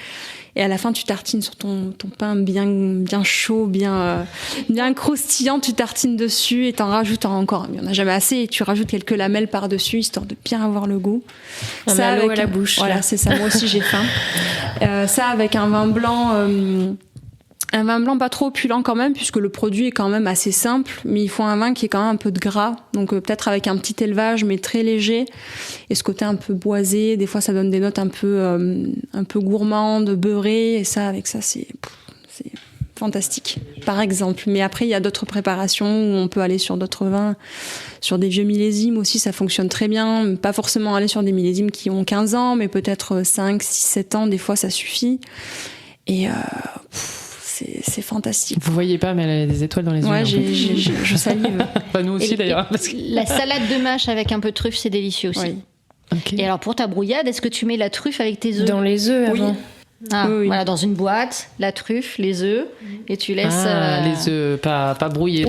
Et à la fin, tu tartines sur ton pain bien chaud, bien croustillant. Tu tartines dessus et t'en rajoutes encore. Il n'y en a jamais assez. Et tu rajoutes quelques lamelles par-dessus, histoire de bien avoir le goût. On a l'eau à la bouche. Voilà, c'est ça. Moi aussi, j'ai faim. Ça, avec un vin blanc... un vin blanc pas trop opulent quand même, puisque le produit est quand même assez simple, mais il faut un vin qui est quand même un peu de gras, donc peut-être avec un petit élevage, mais très léger, et ce côté un peu boisé. Des fois ça donne des notes un peu gourmandes, beurrées, et ça, avec ça, c'est fantastique, par exemple. Mais après, il y a d'autres préparations où on peut aller sur d'autres vins, sur des vieux millésimes aussi, ça fonctionne très bien. Pas forcément aller sur des millésimes qui ont 15 ans, mais peut-être 5, 6, 7 ans, des fois ça suffit. Et c'est fantastique. Vous voyez pas, mais elle a des étoiles dans les yeux. Ouais, je salive. Enfin, nous aussi d'ailleurs. Parce que... La salade de mâche avec un peu de truffe, c'est délicieux aussi. Oui. Okay. Et alors pour ta brouillade, est-ce que tu mets la truffe avec tes œufs? Dans les œufs avant. Oui. Voilà, dans une boîte, la truffe, les œufs, et tu laisses les œufs pas brouillés.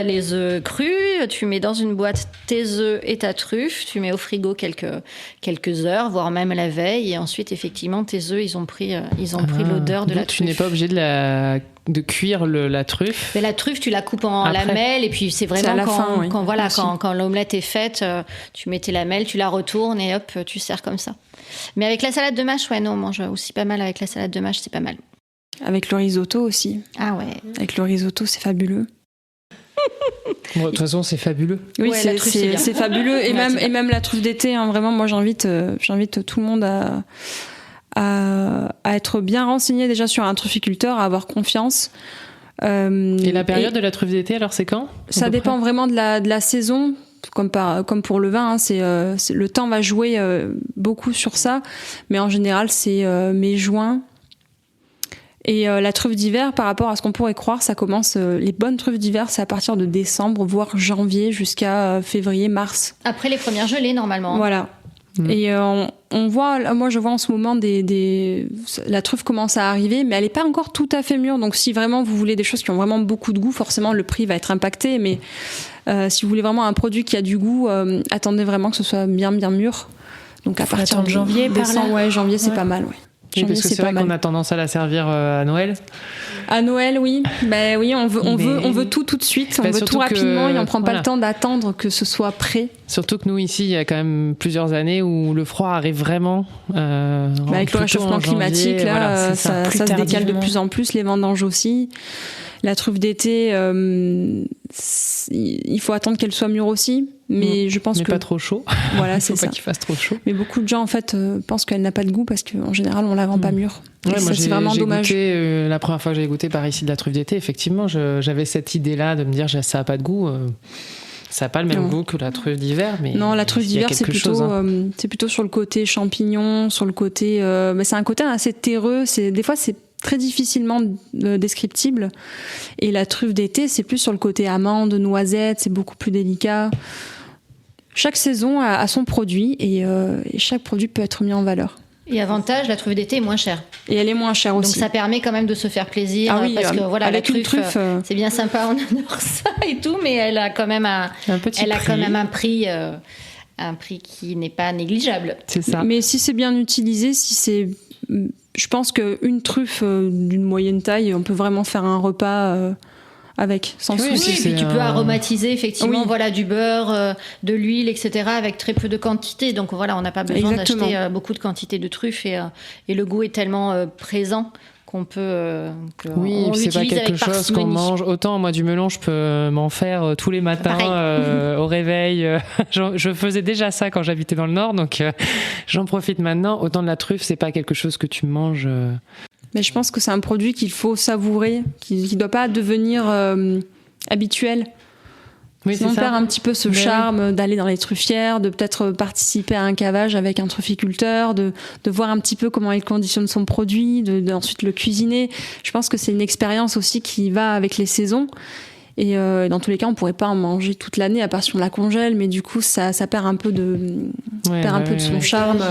Les œufs crus. Tu mets dans une boîte tes œufs et ta truffe. Tu mets au frigo quelques heures, voire même la veille, et ensuite effectivement tes œufs ils ont pris l'odeur de la truffe. Tu n'es pas obligé de cuire la truffe. Mais la truffe, tu la coupes en lamelles, et puis c'est vraiment quand l'omelette est faite, tu mets tes lamelles, tu la retournes et hop, tu sers comme ça. Mais avec la salade de mâche, on mange aussi pas mal avec la salade de mâche, c'est pas mal. Avec le risotto aussi. Ah ouais. Avec le risotto, c'est fabuleux. De toute façon, c'est fabuleux. Oui, ouais, c'est fabuleux. Et même la truffe d'été, vraiment, moi j'invite tout le monde à être bien renseigné déjà sur un trufficulteur, à avoir confiance. Et la période de la truffe d'été, alors c'est quand? Ça dépend vraiment de la saison. Comme pour le vin, le temps va jouer beaucoup sur ça, mais en général c'est mai-juin. Et la truffe d'hiver, par rapport à ce qu'on pourrait croire, ça commence. Les bonnes truffes d'hiver, c'est à partir de décembre, voire janvier, jusqu'à février-mars. Après les premières gelées, normalement. Voilà. Et on voit, moi je vois en ce moment la truffe commence à arriver, mais elle n'est pas encore tout à fait mûre. Donc si vraiment vous voulez des choses qui ont vraiment beaucoup de goût, forcément le prix va être impacté. Mais si vous voulez vraiment un produit qui a du goût, attendez vraiment que ce soit bien mûr. Donc à partir de janvier, janvier c'est pas mal. Ouais. Oui, parce que c'est vrai qu'on a tendance à la servir à Noël. À Noël, oui. Ben oui, on veut tout de suite, on veut tout rapidement et on prend pas le temps d'attendre que ce soit prêt. Surtout que nous ici, il y a quand même plusieurs années où le froid arrive vraiment. Avec le réchauffement climatique, là, ça se décale de plus en plus, les vendanges aussi. La truffe d'été, il faut attendre qu'elle soit mûre aussi, mais je pense que pas trop chaud. Voilà, c'est ça. Faut pas qu'il fasse trop chaud. Mais beaucoup de gens en fait pensent qu'elle n'a pas de goût parce qu'en général on la vend pas mûre. Ouais, moi, c'est vraiment dommage. Goûté, la première fois que j'ai goûté par ici de la truffe d'été, effectivement, j'avais cette idée-là de me dire ça a pas de goût. Ça n'a pas le même goût que la truffe d'hiver, mais non, la truffe d'hiver c'est plutôt sur le côté champignon, sur le côté, mais c'est un côté assez terreux. Des fois c'est très difficilement descriptibles. Et la truffe d'été, c'est plus sur le côté amande, noisette, c'est beaucoup plus délicat. Chaque saison a son produit et chaque produit peut être mis en valeur. Et avantage, la truffe d'été est moins chère. Et elle est moins chère aussi. Donc ça permet quand même de se faire plaisir. Ah oui, parce que voilà, avec la truffe, c'est bien sympa, on adore ça et tout, mais elle a quand même un prix qui n'est pas négligeable. C'est ça. Mais si c'est bien utilisé, je pense qu'une truffe d'une moyenne taille, on peut vraiment faire un repas avec, sans souci. Oui, et puis tu peux aromatiser effectivement du beurre, de l'huile, etc. avec très peu de quantité. Donc voilà, on n'a pas besoin d'acheter beaucoup de quantité de truffes et le goût est tellement présent qu'on peut oui, on c'est pas l'utilise quelque chose qu'on mange. Autant moi du melon, je peux m'en faire tous les matins au réveil. Je faisais déjà ça quand j'habitais dans le Nord, donc j'en profite maintenant. Autant de la truffe, c'est pas quelque chose que tu manges. Mais je pense que c'est un produit qu'il faut savourer, qui ne doit pas devenir habituel. Oui, sinon on perd un petit peu ce charme d'aller dans les truffières, de peut-être participer à un cavage avec un trufficulteur, de voir un petit peu comment il conditionne son produit, ensuite le cuisiner. Je pense que c'est une expérience aussi qui va avec les saisons. Et dans tous les cas, on pourrait pas en manger toute l'année, à part si on la congèle, mais du coup, ça perd un peu de son charme.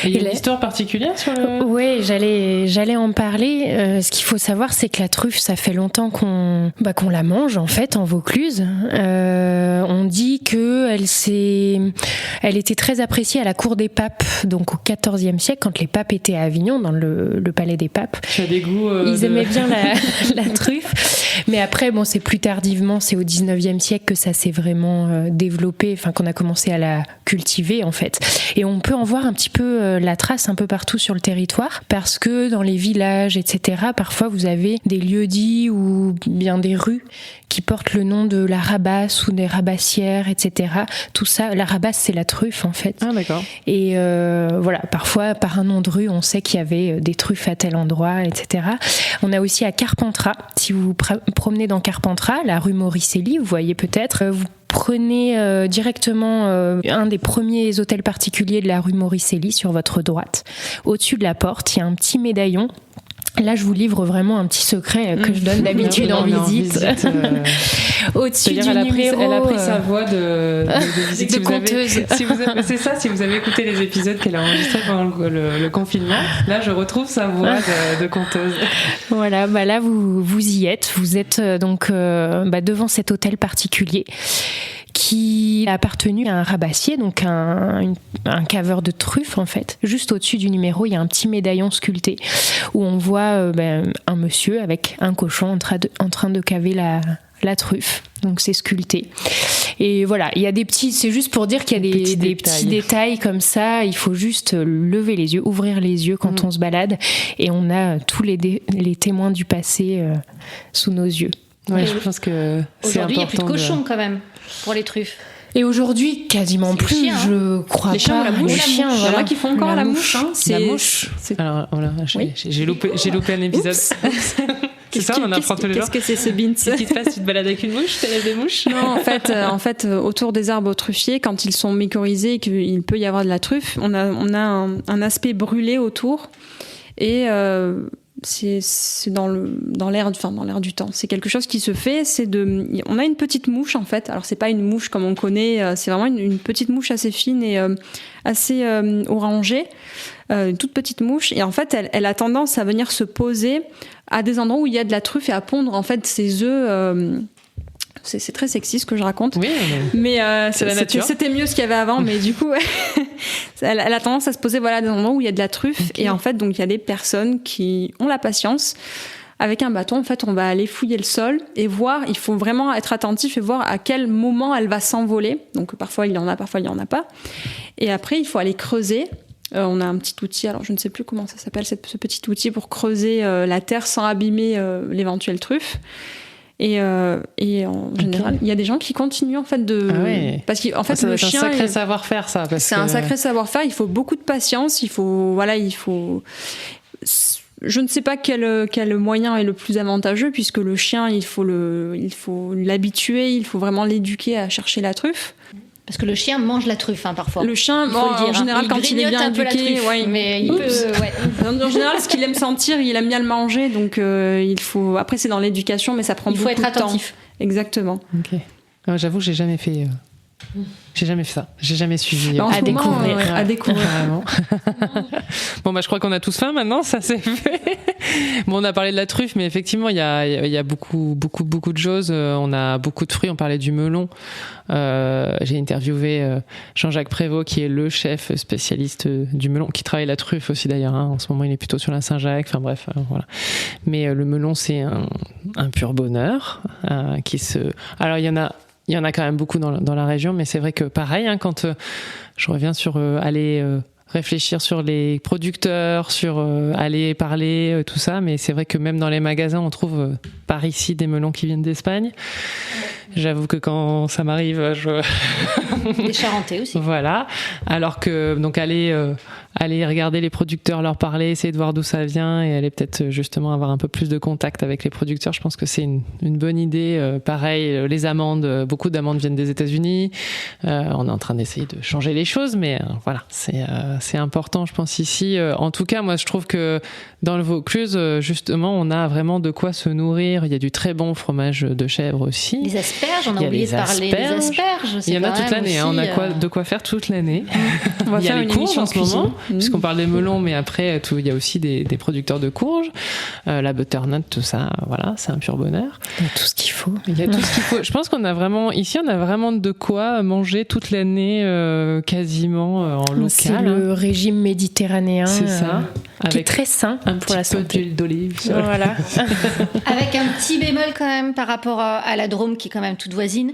Et il y a une histoire particulière sur le... Oui, j'allais en parler. Ce qu'il faut savoir, c'est que la truffe, ça fait longtemps qu'on la mange en fait en Vaucluse. On dit que elle était très appréciée à la cour des papes, donc au XIVe siècle, quand les papes étaient à Avignon, dans le palais des papes. Tu as des goûts. Ils aimaient bien la truffe, mais après, c'est plus tardivement, c'est au XIXe siècle que ça s'est vraiment développé, enfin qu'on a commencé à la cultiver en fait. Et on peut en voir un petit peu la trace un peu partout sur le territoire, parce que dans les villages, etc., parfois vous avez des lieux-dits ou bien des rues qui portent le nom de la rabasse ou des rabassières, etc. Tout ça, la rabasse, c'est la truffe en fait. Ah d'accord. Et voilà, parfois par un nom de rue, on sait qu'il y avait des truffes à tel endroit, etc. On a aussi à Carpentras, si vous vous promenez dans Carpentras, la rue Mauricelli, vous voyez peut-être, vous prenez directement un des premiers hôtels particuliers de la rue Mauricelli sur votre droite. Au-dessus de la porte, il y a un petit médaillon. Là, je vous livre vraiment un petit secret que je donne d'habitude en visite. Au-dessus du numéro... Elle a pris sa voix de visite. De conteuse. C'est ça, si vous avez écouté les épisodes qu'elle a enregistrés pendant le confinement, là, je retrouve sa voix de conteuse. Voilà, là, vous y êtes. Vous êtes donc devant cet hôtel particulier qui a appartenu à un rabassier, donc un caveur de truffes en fait. Juste au-dessus du numéro, il y a un petit médaillon sculpté où on voit un monsieur avec un cochon en train de caver la truffe. Donc c'est sculpté. Et voilà, il y a des petits, c'est juste pour dire qu'il y a des petits détails comme ça. Il faut juste lever les yeux, ouvrir les yeux quand on se balade, et on a tous les témoins du passé sous nos yeux. Ouais, je pense que c'est important. Aujourd'hui, il n'y a plus de cochons quand même pour les truffes. Et aujourd'hui, quasiment plus, chiens, hein. Je crois les chiens, pas. la mouche, les chiens, il y en a qui font encore la mouche. La mouche. Alors, voilà, j'ai loupé un épisode. C'est ça, on en apprend tous les jours. Qu'est-ce que c'est ce beans? Qu'est-ce qui se passe? Tu te balades avec une mouche? T'as des mouches? Non, en fait, autour des arbres truffiers, quand ils sont mycorhizés et qu'il peut y avoir de la truffe, on a un aspect brûlé autour. Et c'est dans l'air du temps. C'est quelque chose qui se fait. On a une petite mouche en fait. Alors c'est pas une mouche comme on connaît. C'est vraiment une petite mouche assez fine et assez orangée. Une toute petite mouche. Et en fait, elle a tendance à venir se poser à des endroits où il y a de la truffe et à pondre en fait ses œufs. C'est très sexy ce que je raconte. Oui, mais c'est la nature. C'était mieux ce qu'il y avait avant, mais du coup, elle a tendance à se poser à des endroits où il y a de la truffe. Okay. Et en fait, donc il y a des personnes qui ont la patience. Avec un bâton, en fait, on va aller fouiller le sol et voir. Il faut vraiment être attentif et voir à quel moment elle va s'envoler. Donc parfois il y en a, parfois il y en a pas. Et après, il faut aller creuser. On a un petit outil, alors je ne sais plus comment ça s'appelle, ce petit outil pour creuser la terre sans abîmer l'éventuelle truffe. Et en général, il y a des gens qui continuent en fait parce qu'en fait ça le chien, c'est un sacré savoir-faire ça. Un sacré savoir-faire. Il faut beaucoup de patience. Il faut. Je ne sais pas quel moyen est le plus avantageux puisque le chien, il faut l'habituer, il faut vraiment l'éduquer à chercher la truffe. Parce que le chien mange la truffe, parfois. Le chien, en général, quand il est bien éduqué, mais il peut. En général, ce qu'il aime sentir, il aime bien le manger, donc il faut. Après, c'est dans l'éducation, mais ça prend beaucoup de temps. Il faut être attentif. Exactement. Ok. Alors, j'avoue, j'ai jamais fait ça. J'ai jamais suivi. À découvrir. À découvrir. Vraiment. Bon, je crois qu'on a tous faim maintenant, ça c'est fait. Bon, on a parlé de la truffe, mais effectivement, il y a beaucoup de choses. On a beaucoup de fruits. On parlait du melon. J'ai interviewé Jean-Jacques Prévost, qui est le chef spécialiste du melon, qui travaille la truffe aussi d'ailleurs. En ce moment, il est plutôt sur la Saint-Jacques. Enfin bref, voilà. Mais le melon, c'est un pur bonheur. Alors, il y en a quand même beaucoup dans la région, mais c'est vrai que pareil, quand je reviens sur aller réfléchir sur les producteurs, sur aller parler, tout ça, mais c'est vrai que même dans les magasins, on trouve par ici des melons qui viennent d'Espagne. J'avoue que quand ça m'arrive, Des Charentais aussi. Voilà. Alors que, donc, aller regarder les producteurs, leur parler, essayer de voir d'où ça vient et aller peut-être justement avoir un peu plus de contact avec les producteurs, je pense que c'est une bonne idée. Pareil, les amandes, beaucoup d'amandes viennent des États-Unis. On est en train d'essayer de changer les choses, mais voilà, c'est important, je pense, ici. En tout cas, moi, je trouve que dans le Vaucluse, justement, on a vraiment de quoi se nourrir. Il y a du très bon fromage de chèvre aussi. Les asperges, on a oublié de parler des asperges. Il y en a toute l'année, on a de quoi faire toute l'année. Il y a les courges en ce moment, puisqu'on parle des melons, mais après, il y a aussi des producteurs de courges. La butternut, tout ça, voilà, c'est un pur bonheur. Il y a tout ce qu'il faut. Il y a tout ce qu'il faut. Je pense qu'on a vraiment, ici, on a vraiment de quoi manger toute l'année, quasiment en local. C'est le régime méditerranéen. C'est ça. Qui est très sain pour la santé. Un petit peu d'huile d'olive. Voilà. Avec un petit bémol quand même par rapport à la Drôme, qui est quand même toute voisine.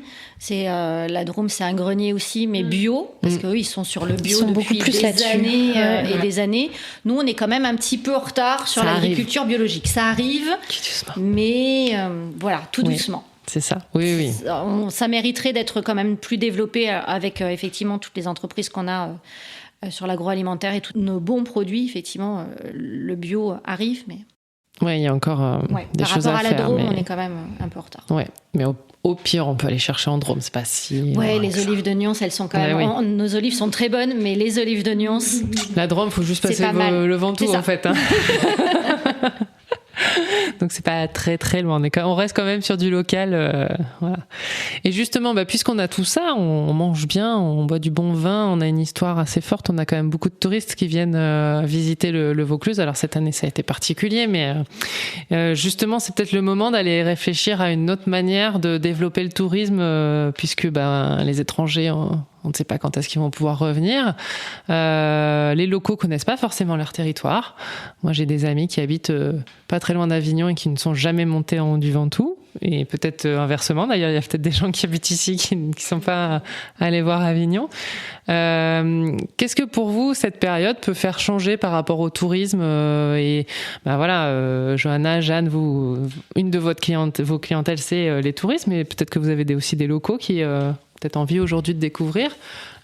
La Drôme, c'est un grenier aussi, mais bio, parce qu'eux, ils sont sur le bio depuis des années et des années. Nous, on est quand même un petit peu en retard sur l'agriculture biologique. Ça arrive, mais voilà, tout doucement. C'est ça, oui. Ça mériterait d'être quand même plus développé avec effectivement toutes les entreprises qu'on a sur l'agroalimentaire et tous nos bons produits. Effectivement, le bio arrive, mais... Oui, il y a encore des choses à faire. Par rapport à la Drôme, on est quand même un peu en retard. Oui, mais au pire, on peut aller chercher en Drôme, c'est pas si... Oui, les olives de Nyons, elles sont quand même... Nos olives sont très bonnes, mais les olives de Nyons... La Drôme, il faut juste passer le Ventoux, en fait. Donc c'est pas très très loin, on reste quand même sur du local, voilà. Et justement, puisqu'on a tout ça, on mange bien, on boit du bon vin, on a une histoire assez forte, on a quand même beaucoup de touristes qui viennent visiter le Vaucluse. Alors cette année ça a été particulier, mais justement c'est peut-être le moment d'aller réfléchir à une autre manière de développer le tourisme, puisque les étrangers... On ne sait pas quand est-ce qu'ils vont pouvoir revenir. Les locaux connaissent pas forcément leur territoire. Moi, j'ai des amis qui habitent pas très loin d'Avignon et qui ne sont jamais montés en haut du Ventoux. Et peut-être inversement, d'ailleurs, il y a peut-être des gens qui habitent ici qui ne sont pas allés voir Avignon. Qu'est-ce que pour vous, cette période peut faire changer par rapport au tourisme Johanna, Jeanne, une de vos clientèles, c'est les touristes, mais peut-être que vous avez aussi des locaux qui... peut-être envie aujourd'hui de découvrir.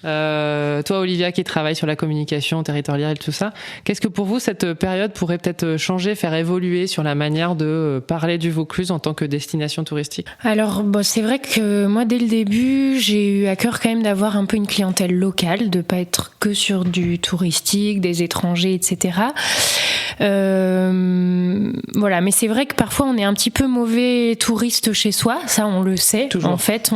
Toi, Olivia, qui travaille sur la communication territoriale et tout ça, qu'est-ce que pour vous, cette période pourrait peut-être changer, faire évoluer sur la manière de parler du Vaucluse en tant que destination touristique ? Alors, c'est vrai que moi, dès le début, j'ai eu à cœur quand même d'avoir un peu une clientèle locale, de pas être que sur du touristique, des étrangers, etc. Voilà, mais c'est vrai que parfois on est un petit peu mauvais touriste chez soi, ça on le sait. Toujours. En fait,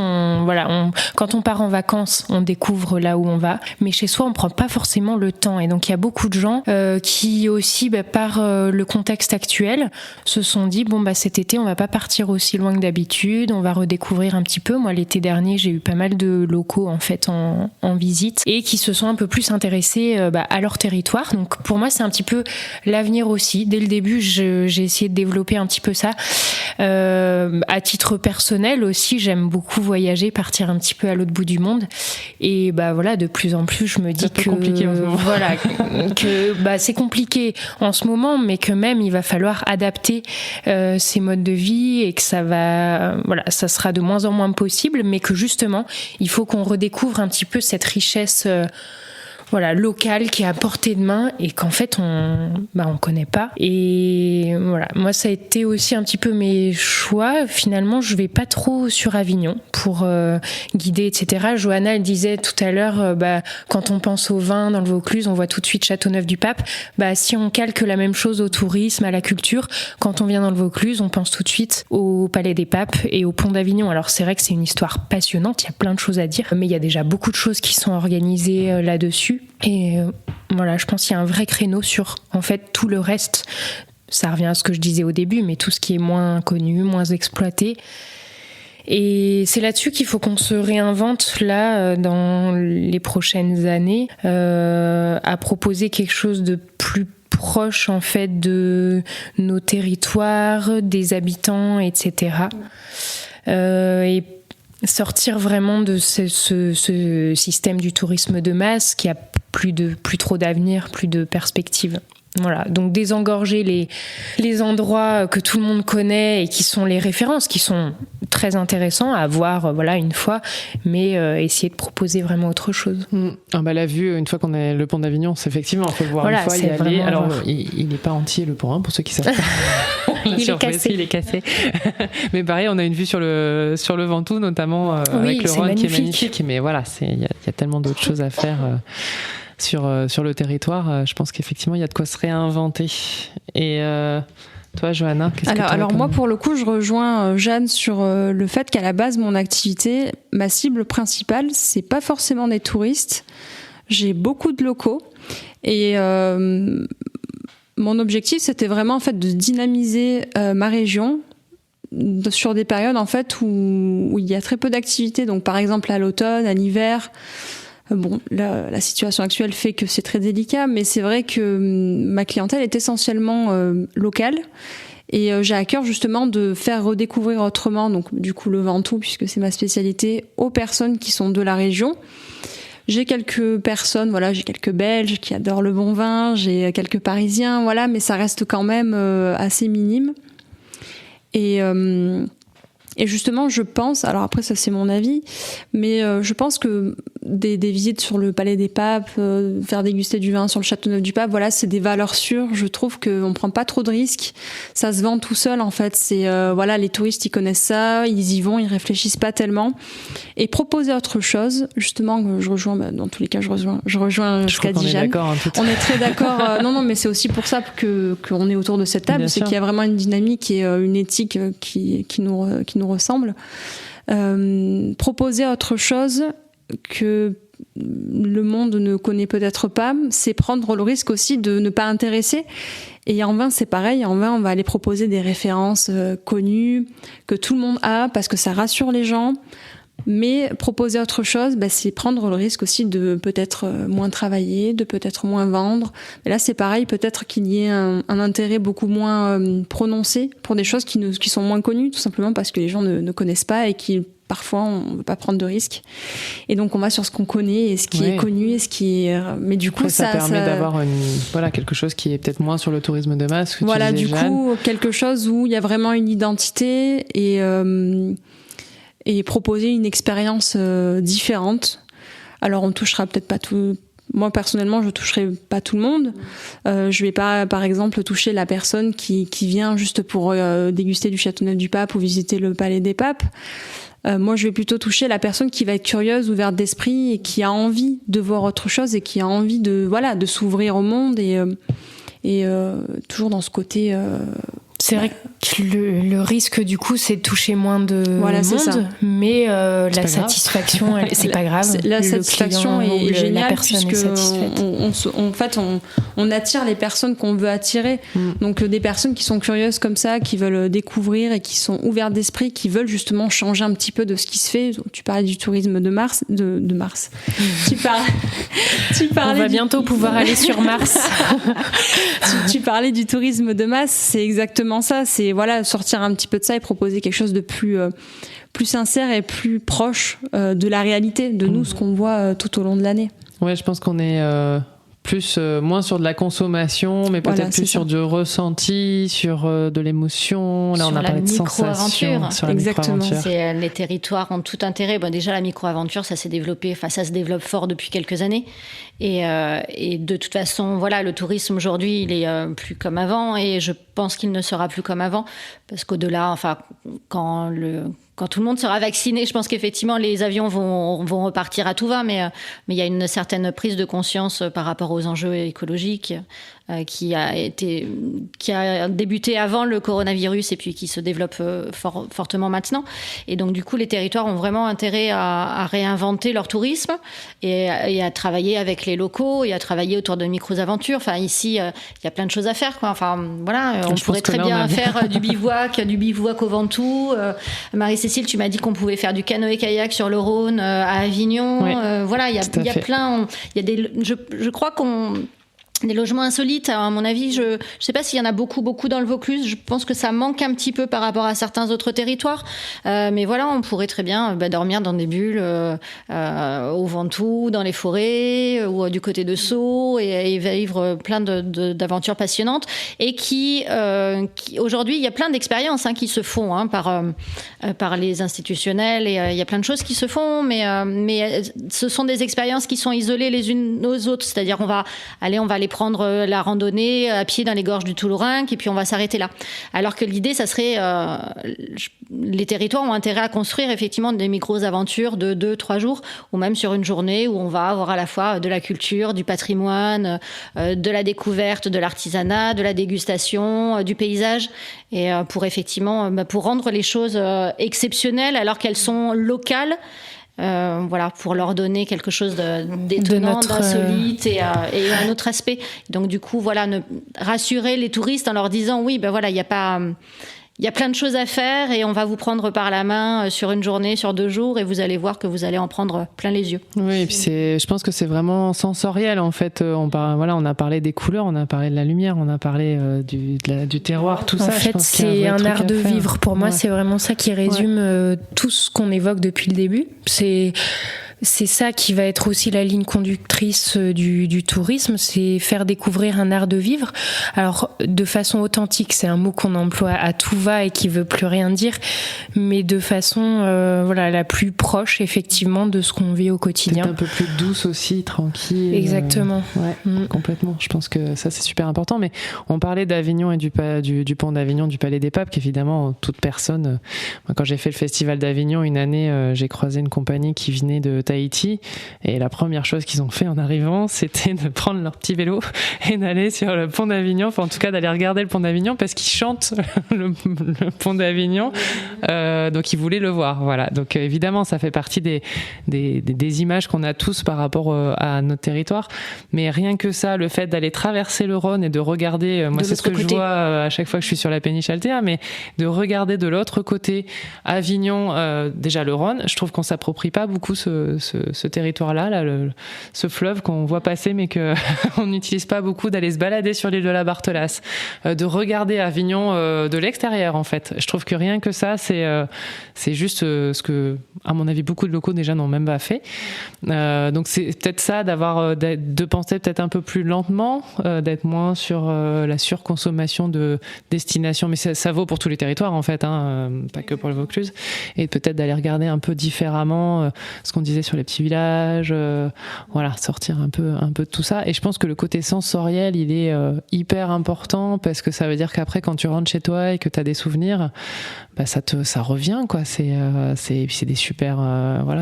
quand on part en vacances, on découvre là où on va, mais chez soi on prend pas forcément le temps, et donc il y a beaucoup de gens qui aussi, par le contexte actuel, se sont dit cet été on va pas partir aussi loin que d'habitude, on va redécouvrir un petit peu. Moi l'été dernier j'ai eu pas mal de locaux en fait en visite, et qui se sont un peu plus intéressés à leur territoire. Donc pour moi c'est un petit peu l'avenir aussi. Dès le début j'ai essayé de développer un petit peu ça. À titre personnel aussi, j'aime beaucoup voyager, partir un petit peu à l'autre bout du monde, et de plus en plus je me dis que compliqué en ce moment. Voilà, que c'est compliqué en ce moment, mais que même il va falloir adapter ces modes de vie, et que ça sera de moins en moins possible, mais que justement il faut qu'on redécouvre un petit peu cette richesse local qui est à portée de main et qu'en fait on connaît pas. Et voilà, moi ça a été aussi un petit peu mes choix. Finalement, je vais pas trop sur Avignon pour guider, etc. Johanna, elle disait tout à l'heure, quand on pense au vin dans le Vaucluse, on voit tout de suite Châteauneuf-du-Pape. Si on calque la même chose au tourisme, à la culture, quand on vient dans le Vaucluse, on pense tout de suite au Palais des Papes et au Pont d'Avignon. Alors c'est vrai que c'est une histoire passionnante, il y a plein de choses à dire, mais il y a déjà beaucoup de choses qui sont organisées là-dessus. Et voilà, je pense qu'il y a un vrai créneau sur en fait tout le reste. Ça revient à ce que je disais au début, mais tout ce qui est moins connu, moins exploité. Et c'est là-dessus qu'il faut qu'on se réinvente là dans les prochaines années, à proposer quelque chose de plus proche en fait de nos territoires, des habitants, etc. Et sortir vraiment de ce système du tourisme de masse qui a plus trop d'avenir, plus de perspectives. Voilà, donc désengorger les endroits que tout le monde connaît et qui sont les références, qui sont très intéressants à voir une fois, mais essayer de proposer vraiment autre chose. La vue, une fois qu'on est le pont d'Avignon, c'est effectivement, il faut le voir une fois, y aller. Alors, il n'est pas entier le pont, pour ceux qui savent pas. Il est cassé. Mais pareil, on a une vue sur le Ventoux, notamment avec le Rhône qui est magnifique. Mais voilà, il y a tellement d'autres choses à faire. Sur le territoire, je pense qu'effectivement, il y a de quoi se réinventer. Et toi, Johanna, qu'est-ce que tu Alors moi, pour le coup, je rejoins Jeanne sur le fait qu'à la base, mon activité, ma cible principale, c'est pas forcément des touristes. J'ai beaucoup de locaux. Et mon objectif, c'était vraiment en fait, de dynamiser ma région sur des périodes en fait, où il y a très peu d'activités. Donc, par exemple, à l'automne, à l'hiver... Bon, la situation actuelle fait que c'est très délicat, mais c'est vrai que ma clientèle est essentiellement locale et j'ai à cœur justement de faire redécouvrir autrement, donc du coup le Ventoux, puisque c'est ma spécialité, aux personnes qui sont de la région. J'ai quelques personnes, j'ai quelques Belges qui adorent le bon vin, j'ai quelques Parisiens, mais ça reste quand même assez minime. Et justement, je pense, alors après ça c'est mon avis, mais je pense que des visites sur le Palais des Papes, faire déguster du vin sur le Châteauneuf-du-Pape, c'est des valeurs sûres. Je trouve qu'on prend pas trop de risques. Ça se vend tout seul en fait. C'est les touristes ils connaissent ça, ils y vont, ils réfléchissent pas tellement. Et proposer autre chose, justement, je rejoins, dans tous les cas, je rejoins ce qu'a dit Jeanne. On est très d'accord. Non, mais c'est aussi pour ça qu'on est autour de cette table, c'est qu'il y a vraiment une dynamique et une éthique qui nous ressemble. Proposer autre chose que le monde ne connaît peut-être pas, c'est prendre le risque aussi de ne pas intéresser. Et en vin, c'est pareil. En vin, on va aller proposer des références connues, que tout le monde a, parce que ça rassure les gens. Mais proposer autre chose, c'est prendre le risque aussi de peut-être moins travailler, de peut-être moins vendre. Mais là, c'est pareil, peut-être qu'il y ait un intérêt beaucoup moins prononcé pour des choses qui sont moins connues, tout simplement parce que les gens ne connaissent pas et qui parfois on ne veut pas prendre de risques. Et donc on va sur ce qu'on connaît et ce qui est connu et ce qui est... Mais du coup, après, ça permet d'avoir quelque chose qui est peut-être moins sur le tourisme de masse. Que tu disais, Jeanne. Coup, quelque chose où il y a vraiment une identité et proposer une expérience différente. Alors on touchera peut-être pas tout. Moi personnellement, je toucherai pas tout le monde. Je vais pas, par exemple, toucher la personne qui vient juste pour déguster du Châteauneuf-du-Pape ou visiter le Palais des Papes. Moi, je vais plutôt toucher la personne qui va être curieuse, ouverte d'esprit et qui a envie de voir autre chose et qui a envie de s'ouvrir au monde et toujours dans ce côté. C'est vrai que le risque, du coup, c'est de toucher moins de monde, mais la satisfaction, c'est pas grave. La satisfaction est géniale puisque on attire les personnes qu'on veut attirer. Donc des personnes qui sont curieuses comme ça, qui veulent découvrir et qui sont ouvertes d'esprit, qui veulent justement changer un petit peu de ce qui se fait. Tu parlais du tourisme de Mars. Tu parlais. On va bientôt pouvoir aller sur Mars. tu parlais du tourisme de masse, c'est exactement ça, c'est sortir un petit peu de ça et proposer quelque chose de plus sincère et plus proche de la réalité, de nous, ce qu'on voit tout au long de l'année. Ouais, je pense qu'on est plus moins sur de la consommation, mais peut-être plus sur du ressenti, sur de l'émotion. Là, on a parlé de sensations. Sur la micro-aventure. Les territoires ont tout intérêt. Bon, déjà, la micro-aventure, ça s'est développé, ça se développe fort depuis quelques années. Et de toute façon, voilà, le tourisme aujourd'hui, il est plus comme avant, et je pense qu'il ne sera plus comme avant, parce qu'au-delà, enfin, quand tout le monde sera vacciné, je pense qu'effectivement les avions vont repartir à tout va, mais il y a une certaine prise de conscience par rapport aux enjeux écologiques qui a débuté avant le coronavirus et puis qui se développe fortement maintenant. Et donc du coup, les territoires ont vraiment intérêt à réinventer leur tourisme et à travailler avec les locaux et à travailler autour de micro-aventures. Enfin ici, il y a plein de choses à faire, quoi. Enfin voilà, on pourrait très bien faire du bivouac au Ventoux. Marie-Cécile, tu m'as dit qu'on pouvait faire du canoë-kayak sur le Rhône à Avignon. Oui, voilà, il y a plein. Il y a je crois qu'on des logements insolites, à mon avis, je sais pas s'il y en a beaucoup dans le Vaucluse. Je pense que ça manque un petit peu par rapport à certains autres territoires. Mais voilà, on pourrait très bien dormir dans des bulles au Ventoux, dans les forêts ou du côté de Sceaux et vivre plein d'aventures passionnantes. Et qui aujourd'hui, il y a plein d'expériences qui se font par les institutionnels et il y a plein de choses qui se font. Mais ce sont des expériences qui sont isolées les unes aux autres. C'est-à-dire, on va aller prendre la randonnée à pied dans les gorges du Toulourenc et puis on va s'arrêter là. Alors que l'idée, ça serait... les territoires ont intérêt à construire effectivement des micro-aventures de 2-3 jours ou même sur une journée où on va avoir à la fois de la culture, du patrimoine, de la découverte, de l'artisanat, de la dégustation, du paysage et pour effectivement pour rendre les choses exceptionnelles alors qu'elles sont locales. Voilà, pour leur donner quelque chose d'étonnant, d'insolite et un autre aspect. Donc du coup, voilà, rassurer les touristes en leur disant oui, ben voilà, il y a plein de choses à faire et on va vous prendre par la main sur une journée, sur 2 jours et vous allez voir que vous allez en prendre plein les yeux. Oui, et puis je pense que c'est vraiment sensoriel en fait. On a parlé des couleurs, on a parlé de la lumière, on a parlé du terroir, tout ça. En fait, c'est un art de vivre. Pour moi, c'est vraiment ça qui résume tout ce qu'on évoque depuis le début. C'est ça qui va être aussi la ligne conductrice du tourisme, c'est faire découvrir un art de vivre. Alors, de façon authentique, c'est un mot qu'on emploie à tout va et qui veut plus rien dire, mais de façon la plus proche, effectivement, de ce qu'on vit au quotidien. Peut-être un peu plus douce aussi, tranquille. Exactement. Complètement. Je pense que ça, c'est super important. Mais on parlait d'Avignon et du pont d'Avignon, du Palais des Papes, qu'évidemment, toute personne... Moi, quand j'ai fait le festival d'Avignon, une année, j'ai croisé une compagnie qui venait de Tahiti et la première chose qu'ils ont fait en arrivant, c'était de prendre leur petit vélo et d'aller sur le pont d'Avignon, enfin en tout cas d'aller regarder le pont d'Avignon parce qu'ils chantent le pont d'Avignon, donc ils voulaient le voir. Voilà. Donc évidemment, ça fait partie des images qu'on a tous par rapport à notre territoire, mais rien que ça, le fait d'aller traverser le Rhône et de regarder, moi c'est ce que je vois à chaque fois que je suis sur la péniche Altea, mais de regarder de l'autre côté Avignon, déjà le Rhône, je trouve qu'on s'approprie pas beaucoup ce territoire-là, ce fleuve qu'on voit passer mais qu'on n'utilise pas beaucoup, d'aller se balader sur l'île de la Barthelasse, de regarder Avignon de l'extérieur en fait. Je trouve que rien que ça, c'est juste ce que, à mon avis, beaucoup de locaux déjà n'ont même pas fait. Donc c'est peut-être ça, de penser peut-être un peu plus lentement, d'être moins sur la surconsommation de destinations, mais ça vaut pour tous les territoires en fait, pas que pour le Vaucluse, et peut-être d'aller regarder un peu différemment ce qu'on disait sur les petits villages, sortir un peu de tout ça. Et je pense que le côté sensoriel, il est hyper important parce que ça veut dire qu'après, quand tu rentres chez toi et que tu as des souvenirs, ça revient, quoi. C'est des super,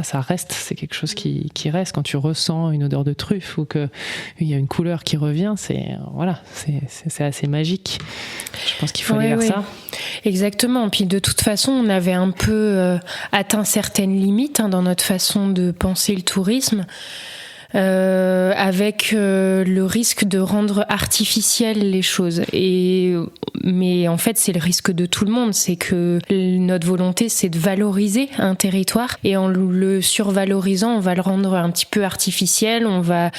ça reste, c'est quelque chose qui reste. Quand tu ressens une odeur de truffe ou qu'il y a une couleur qui revient, c'est assez magique. Je pense qu'il faut aller vers ça. Exactement. Puis de toute façon, on avait un peu atteint certaines limites dans notre façon de penser le tourisme. Avec le risque de rendre artificielles les choses. Mais en fait, c'est le risque de tout le monde. C'est que notre volonté, c'est de valoriser un territoire. Et en le survalorisant, on va le rendre un petit peu artificiel. On va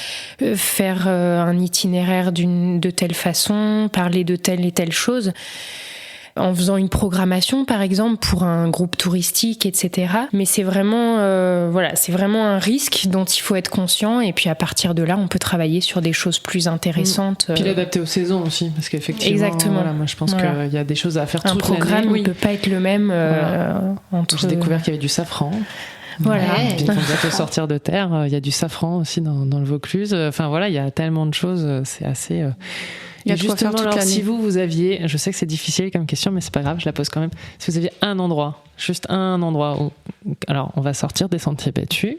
faire un itinéraire de telle façon, parler de telle et telle chose. en faisant une programmation, par exemple, pour un groupe touristique, etc. Mais c'est vraiment, c'est vraiment un risque dont il faut être conscient. Et puis à partir de là, on peut travailler sur des choses plus intéressantes. Puis l'adapter aux saisons aussi, parce qu'effectivement, exactement. Moi je pense qu'il y a des choses à faire toute l'année. Un programme ne peut pas être le même entre... J'ai découvert qu'il y avait du safran. Voilà. Puis ils vont bientôt sortir de terre. Il y a du safran aussi dans le Vaucluse. Enfin voilà, il y a tellement de choses. C'est assez... Il y a et de quoi faire justement, toute alors, l'année. si vous aviez, je sais que c'est difficile comme question, mais c'est pas grave, je la pose quand même. Si vous aviez un endroit, juste un endroit où, alors on va sortir des sentiers battus,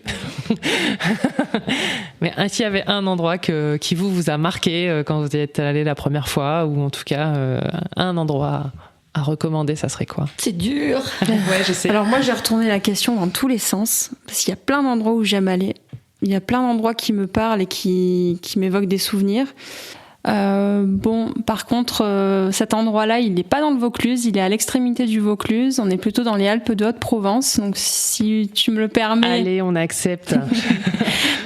mais s'il y avait un endroit qui vous a marqué quand vous y êtes allé la première fois, ou en tout cas un endroit à recommander, ça serait quoi? C'est dur. Ouais, je sais. Alors moi, j'ai retourné la question dans tous les sens, parce qu'il y a plein d'endroits où j'aime aller. Il y a plein d'endroits qui me parlent et qui m'évoquent des souvenirs. Par contre, cet endroit-là, il n'est pas dans le Vaucluse, il est à l'extrémité du Vaucluse. On est plutôt dans les Alpes de Haute-Provence. Donc, si tu me le permets, allez, on accepte.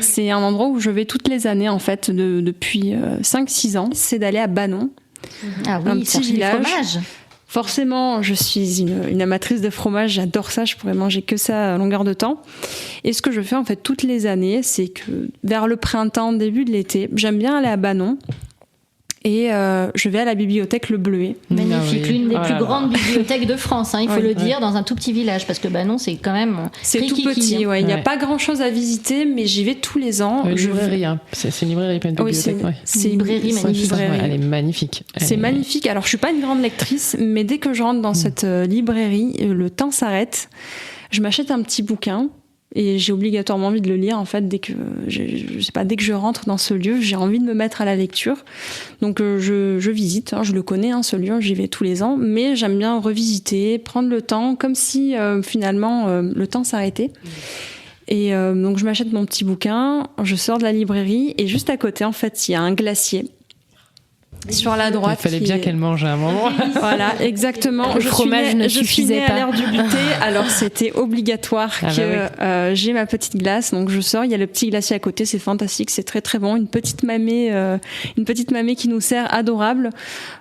c'est un endroit où je vais toutes les années, en fait, depuis 5-6 ans. C'est d'aller à Banon, Ah oui, un petit village. Fromage. Forcément, je suis une amatrice de fromage, j'adore ça, je pourrais manger que ça à longueur de temps. Et ce que je fais en fait toutes les années, c'est que vers le printemps, début de l'été, j'aime bien aller à Banon. Et je vais à la bibliothèque Le Bleuet. Magnifique, l'une des plus là. grandes bibliothèques de France, il faut le dire, dans un tout petit village, parce que Banon, c'est quand même C'est tout rikiki, petit, hein. il n'y a pas grand-chose à visiter, mais j'y vais tous les ans. Une librairie, c'est une librairie, pas une Oui, bibliothèque. c'est une librairie magnifique. Elle est magnifique. C'est magnifique. Alors, je suis pas une grande lectrice, mais dès que je rentre dans cette librairie, le temps s'arrête. Je m'achète un petit bouquin et j'ai obligatoirement envie de le lire. En fait, dès que dès que je rentre dans ce lieu, j'ai envie de me mettre à la lecture. Donc, je visite. Je le connais, ce lieu. J'y vais tous les ans, mais j'aime bien revisiter, prendre le temps, comme si finalement le temps s'arrêtait. Et donc, je m'achète mon petit bouquin, je sors de la librairie et juste à côté, en fait, il y a un glacier. Sur la droite. Il fallait bien qu'elle mange à un moment. Voilà, exactement. Le fromage ne suffisait pas. pas. À l'heure du goûter, alors c'était obligatoire que j'ai ma petite glace. Donc je sors, il y a le petit glacier à côté, c'est fantastique, c'est très très bon. Une petite mamée qui nous sert adorable.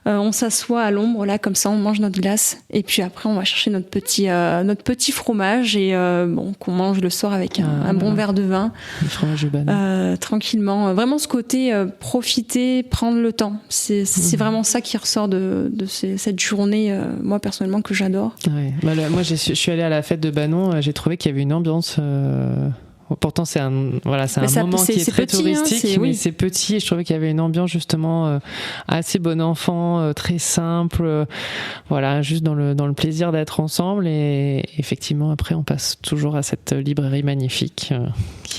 On s'assoit à l'ombre là, comme ça, on mange notre glace. Et puis après, on va chercher notre petit fromage et qu'on mange le soir avec un bon verre de vin. Le fromage de Banon. Tranquillement. Vraiment ce côté profiter, prendre le temps. C'est vraiment ça qui ressort de cette journée, moi personnellement, que j'adore. Ouais. Moi, je suis allée à la fête de Banon, j'ai trouvé qu'il y avait une ambiance. Pourtant, c'est un moment qui est très petit, touristique, mais c'est petit et je trouvais qu'il y avait une ambiance justement assez bon enfant, très simple, juste dans le plaisir d'être ensemble. Et effectivement, après, on passe toujours à cette librairie magnifique.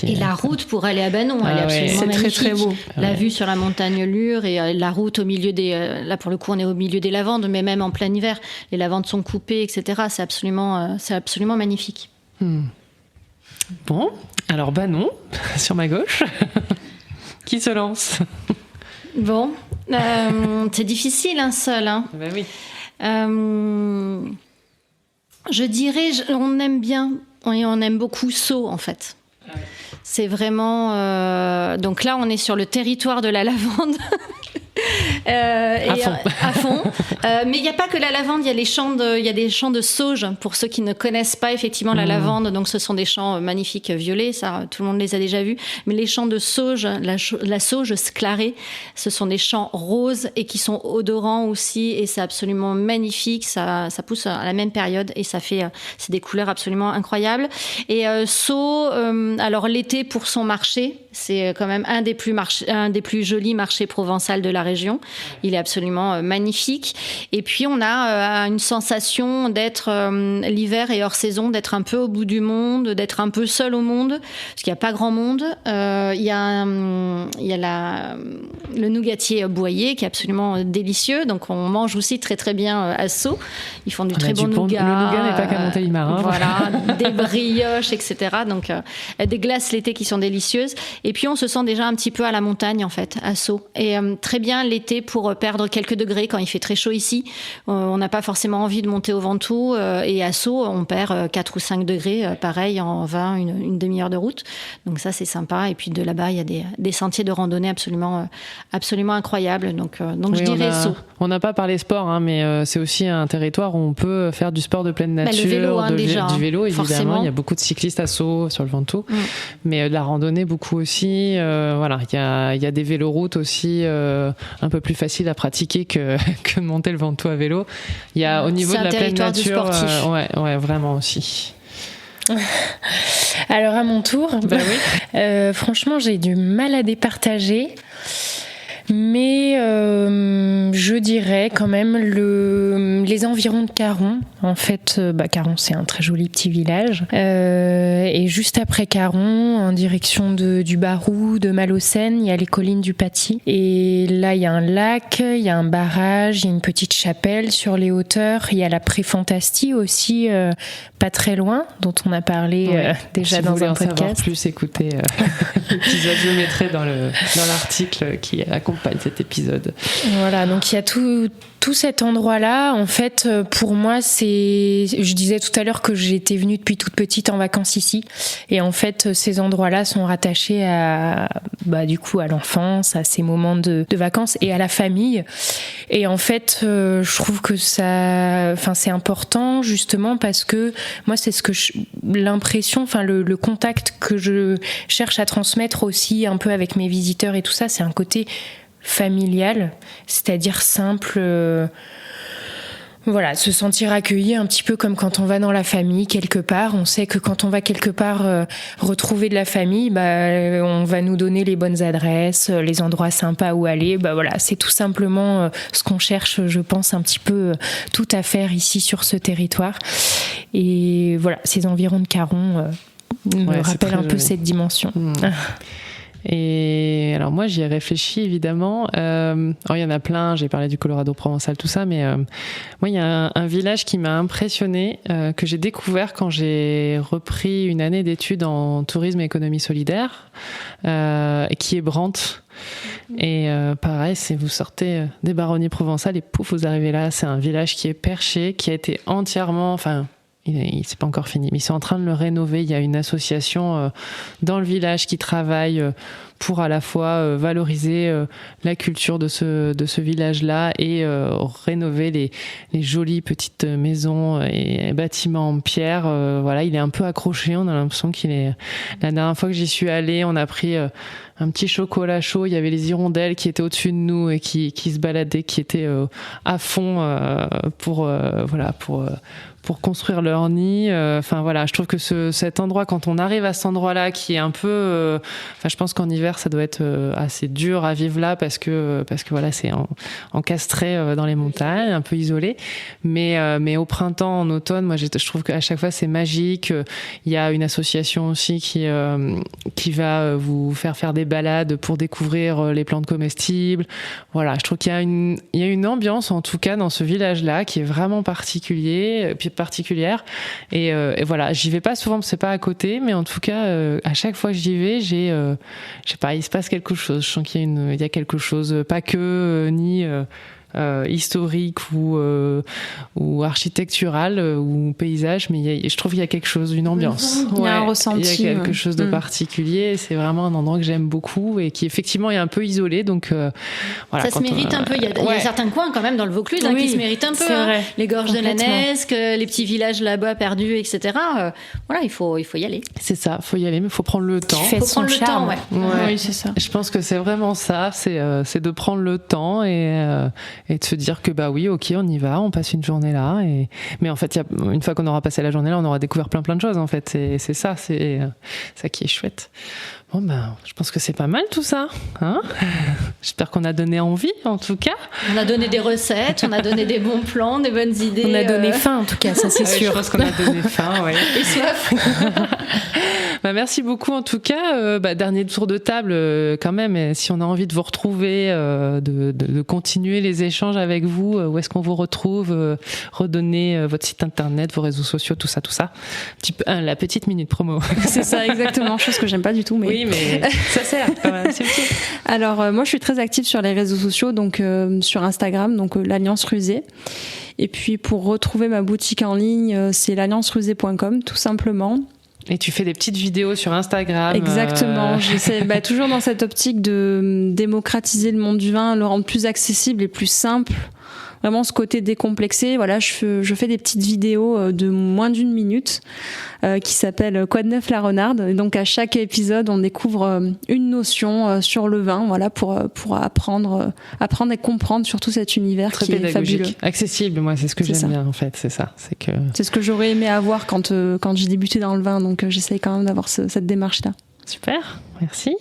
Et la route pour aller à Banon, elle est absolument magnifique. C'est très très beau. La vue sur la montagne Lure et la route au milieu là pour le coup, on est au milieu des lavandes, mais même en plein hiver, les lavandes sont coupées, etc. C'est absolument magnifique. Bon, alors Banon, sur ma gauche, qui se lance? Bon, c'est difficile seul. Ben oui. Je dirais, on aime bien, on aime beaucoup Sceaux en fait. C'est vraiment... donc là, on est sur le territoire de la lavande. À fond. Mais il n'y a pas que la lavande, il y a des champs de sauge, pour ceux qui ne connaissent pas effectivement la lavande. Donc ce sont des champs magnifiques violets, ça tout le monde les a déjà vus. Mais les champs de sauge, la sauge sclarée, ce sont des champs roses et qui sont odorants aussi, et c'est absolument magnifique. Ça pousse à la même période et c'est des couleurs absolument incroyables. Et Sceaux, alors l'été pour son marché, c'est quand même un des plus jolis marchés provençal de la région. Il est absolument magnifique. Et puis on a une sensation d'être l'hiver et hors saison, d'être un peu au bout du monde, d'être un peu seul au monde, parce qu'il n'y a pas grand monde. Il y a le nougatier boyer qui est absolument délicieux. Donc on mange aussi très très bien à Sceaux. Ils font du très bon nougat. Le nougat n'est pas qu'à Montélimar. Voilà, des brioches, etc. Donc des glaces l'été qui sont délicieuses. Et puis on se sent déjà un petit peu à la montagne en fait, à Sceaux. Et très bien l'été pour perdre quelques degrés quand il fait très chaud ici. On n'a pas forcément envie de monter au Ventoux et à Sceaux on perd 4 ou 5 degrés, pareil en 20, une demi-heure de route. Donc ça c'est sympa. Et puis de là-bas il y a des sentiers de randonnée absolument incroyables. Donc oui, je dirais Sceaux. On n'a pas parlé sport, hein, mais c'est aussi un territoire où on peut faire du sport de pleine nature, le vélo, déjà, du vélo évidemment. Forcément. Il y a beaucoup de cyclistes à Sceaux sur le Ventoux, mais de la randonnée beaucoup aussi. Voilà, il y a des véloroutes aussi un peu plus faciles à pratiquer que de monter le Ventoux à vélo. Il y a au niveau de la pleine nature, ouais, vraiment aussi. Alors à mon tour, franchement j'ai du mal à départager. Mais je dirais quand même les environs de Caron. En fait, Caron, c'est un très joli petit village. Et juste après Caron, en direction du Barou, de Malocène, il y a les collines du Paty. Et là, il y a un lac, il y a un barrage, il y a une petite chapelle sur les hauteurs. Il y a la Préfantastie aussi, pas très loin, dont on a parlé déjà si dans vous un voulez en savoir podcast. Plus, écoutez l'épisode, je le mettrai dans l'article qui accompagne cet épisode. Voilà, donc il y a tout cet endroit-là. En fait, pour moi, je disais tout à l'heure que j'étais venue depuis toute petite en vacances ici. Et en fait, ces endroits-là sont rattachés du coup, à l'enfance, à ces moments de vacances et à la famille. Et en fait, je trouve que c'est important justement parce que moi, c'est l'impression, le contact que je cherche à transmettre aussi un peu avec mes visiteurs et tout ça, c'est un côté familial, c'est-à-dire simple, se sentir accueilli un petit peu comme quand on va dans la famille quelque part. On sait que quand on va quelque part retrouver de la famille, on va nous donner les bonnes adresses, les endroits sympas où aller. C'est tout simplement ce qu'on cherche, je pense, un petit peu tout à faire ici sur ce territoire. Et voilà, ces environs de Caron me rappellent un peu cette dimension. Et alors moi j'y ai réfléchi évidemment. Alors il y en a plein, j'ai parlé du Colorado provençal, tout ça, mais moi il y a un village qui m'a impressionné, que j'ai découvert quand j'ai repris une année d'études en tourisme et économie solidaire, qui est Brantes. Et pareil, si vous sortez des baronnies provençales et pouf, vous arrivez là, c'est un village qui est perché, qui a été entièrement, il c'est pas encore fini, mais ils sont en train de le rénover. Il y a une association dans le village qui travaille pour à la fois valoriser la culture de ce village-là et rénover les jolies petites maisons et bâtiments en pierre. Il est un peu accroché. On a l'impression qu'il est. La dernière fois que j'y suis allée, on a pris un petit chocolat chaud. Il y avait les hirondelles qui étaient au-dessus de nous et qui se baladaient, qui étaient à fond pour construire leur nid. Je trouve que cet endroit, quand on arrive à cet endroit-là, qui est un peu, je pense qu'en hiver, ça doit être assez dur à vivre là parce que c'est encastré dans les montagnes, un peu isolé. Mais au printemps, en automne, moi, je trouve qu'à chaque fois, c'est magique. Il y a une association aussi qui va vous faire des balades pour découvrir les plantes comestibles. Voilà, je trouve qu'il y a une ambiance, en tout cas, dans ce village-là, qui est vraiment particulière. Et voilà, j'y vais pas souvent parce que c'est pas à côté, mais en tout cas, à chaque fois que j'y vais, je sais pas, il se passe quelque chose. Je sens qu'il y a quelque chose, pas que ni historique ou architectural ou paysage, mais je trouve qu'il y a quelque chose, une ambiance. Il y a un ressenti. Il y a quelque chose de particulier. C'est vraiment un endroit que j'aime beaucoup et qui effectivement est un peu isolé. Donc ça se mérite un peu. Il y a certains coins quand même dans le Vaucluse qui se méritent un peu. Les gorges de l'Anesque, les petits villages là-bas perdus, etc. Il faut y aller. C'est ça, faut y aller, mais faut prendre le temps. Faut prendre le temps, Oui, c'est ça. Je pense que c'est vraiment ça. C'est de prendre le temps et de se dire que ok, on y va, on passe une journée là. Mais en fait, une fois qu'on aura passé la journée là, on aura découvert plein de choses. En fait, c'est ça qui est chouette. Bon je pense que c'est pas mal tout ça. Hein, j'espère qu'on a donné envie, en tout cas. On a donné des recettes, on a donné des bons plans, des bonnes idées. On a donné faim, en tout cas, ça c'est sûr. Je pense qu'on a donné faim, ouais. Et soif. Merci beaucoup en tout cas. Dernier tour de table quand même. Si on a envie de vous retrouver, de continuer les échanges avec vous, où est-ce qu'on vous retrouve, redonner votre site internet, vos réseaux sociaux, tout ça. Petit peu, la petite minute promo. C'est ça, exactement. Chose que j'aime pas du tout. Mais... Oui, mais ça sert quand même. C'est utile. Alors, moi, je suis très active sur les réseaux sociaux, donc sur Instagram, donc l'Alliance Rusée. Et puis, pour retrouver ma boutique en ligne, c'est l'alliancerusée.com, tout simplement. Et tu fais des petites vidéos sur Instagram. Exactement. J'essaie toujours dans cette optique de démocratiser le monde du vin, le rendre plus accessible et plus simple. Vraiment ce côté décomplexé. Voilà, je fais des petites vidéos de moins d'1 minute qui s'appellent Quoi de neuf la renarde. Et donc à chaque épisode, on découvre une notion sur le vin, voilà, pour apprendre et comprendre surtout cet univers très qui est fabuleux. Accessible, moi, c'est ce que j'aime bien en fait. C'est ça. C'est ce que j'aurais aimé avoir quand j'ai débuté dans le vin. Donc j'essaye quand même d'avoir cette démarche-là. Super, merci.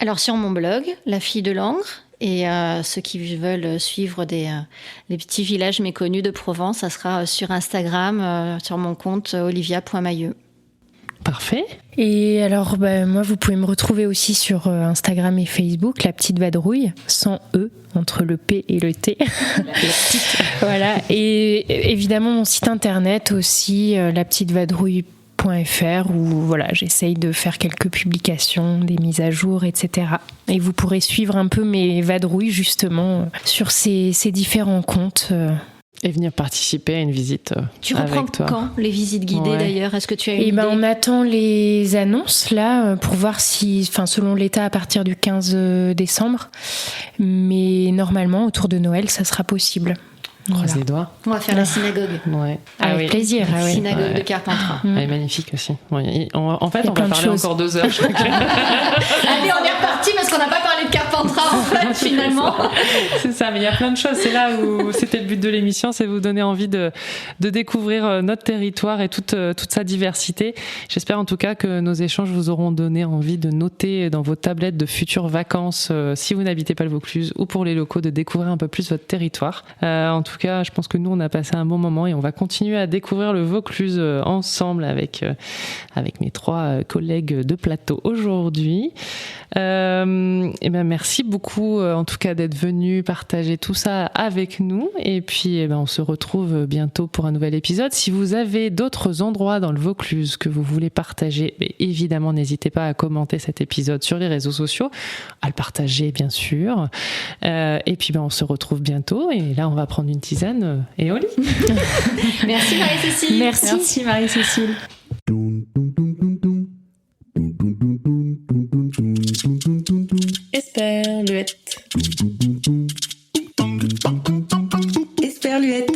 Alors sur mon blog, La Fille de Langres, et ceux qui veulent suivre les petits villages méconnus de Provence, ça sera sur Instagram, sur mon compte olivia.mailleux. Parfait. Et alors, moi, vous pouvez me retrouver aussi sur Instagram et Facebook, La Petite Vadrouille, sans E, entre le P et le T. Voilà. Et évidemment, mon site internet aussi, lapetitevadrouille.fr, où voilà, j'essaye de faire quelques publications, des mises à jour, etc. Et vous pourrez suivre un peu mes vadrouilles justement sur ces différents comptes. Et venir participer à une visite Tu reprends quand les visites guidées d'ailleurs? Est-ce que tu as une idée? On attend les annonces là pour voir si, selon l'État, à partir du 15 décembre. Mais normalement, autour de Noël, ça sera possible. Croise les doigts. On va faire la synagogue. Ouais. Avec plaisir. La synagogue de Carpentras. Elle est magnifique aussi. Ouais. En fait, on va parler encore 2 heures. Allez, on est reparti parce qu'on n'a pas parlé de Carpentras en fait, finalement. C'est ça, mais il y a plein de choses. C'est là où c'était le but de l'émission, c'est vous donner envie de découvrir notre territoire et toute sa diversité. J'espère en tout cas que nos échanges vous auront donné envie de noter dans vos tablettes de futures vacances, si vous n'habitez pas le Vaucluse ou pour les locaux, de découvrir un peu plus votre territoire. En tout cas, je pense que nous, on a passé un bon moment et on va continuer à découvrir le Vaucluse ensemble avec mes 3 collègues de plateau aujourd'hui. Merci beaucoup en tout cas d'être venu partager tout ça avec nous, et puis on se retrouve bientôt pour un nouvel épisode. Si vous avez d'autres endroits dans le Vaucluse que vous voulez partager, évidemment n'hésitez pas à commenter cet épisode sur les réseaux sociaux, à le partager bien sûr, et puis on se retrouve bientôt, et là on va prendre une tisane et au lit. Merci Marie-Cécile. Merci Marie-Cécile. Esperluette. Esperluette.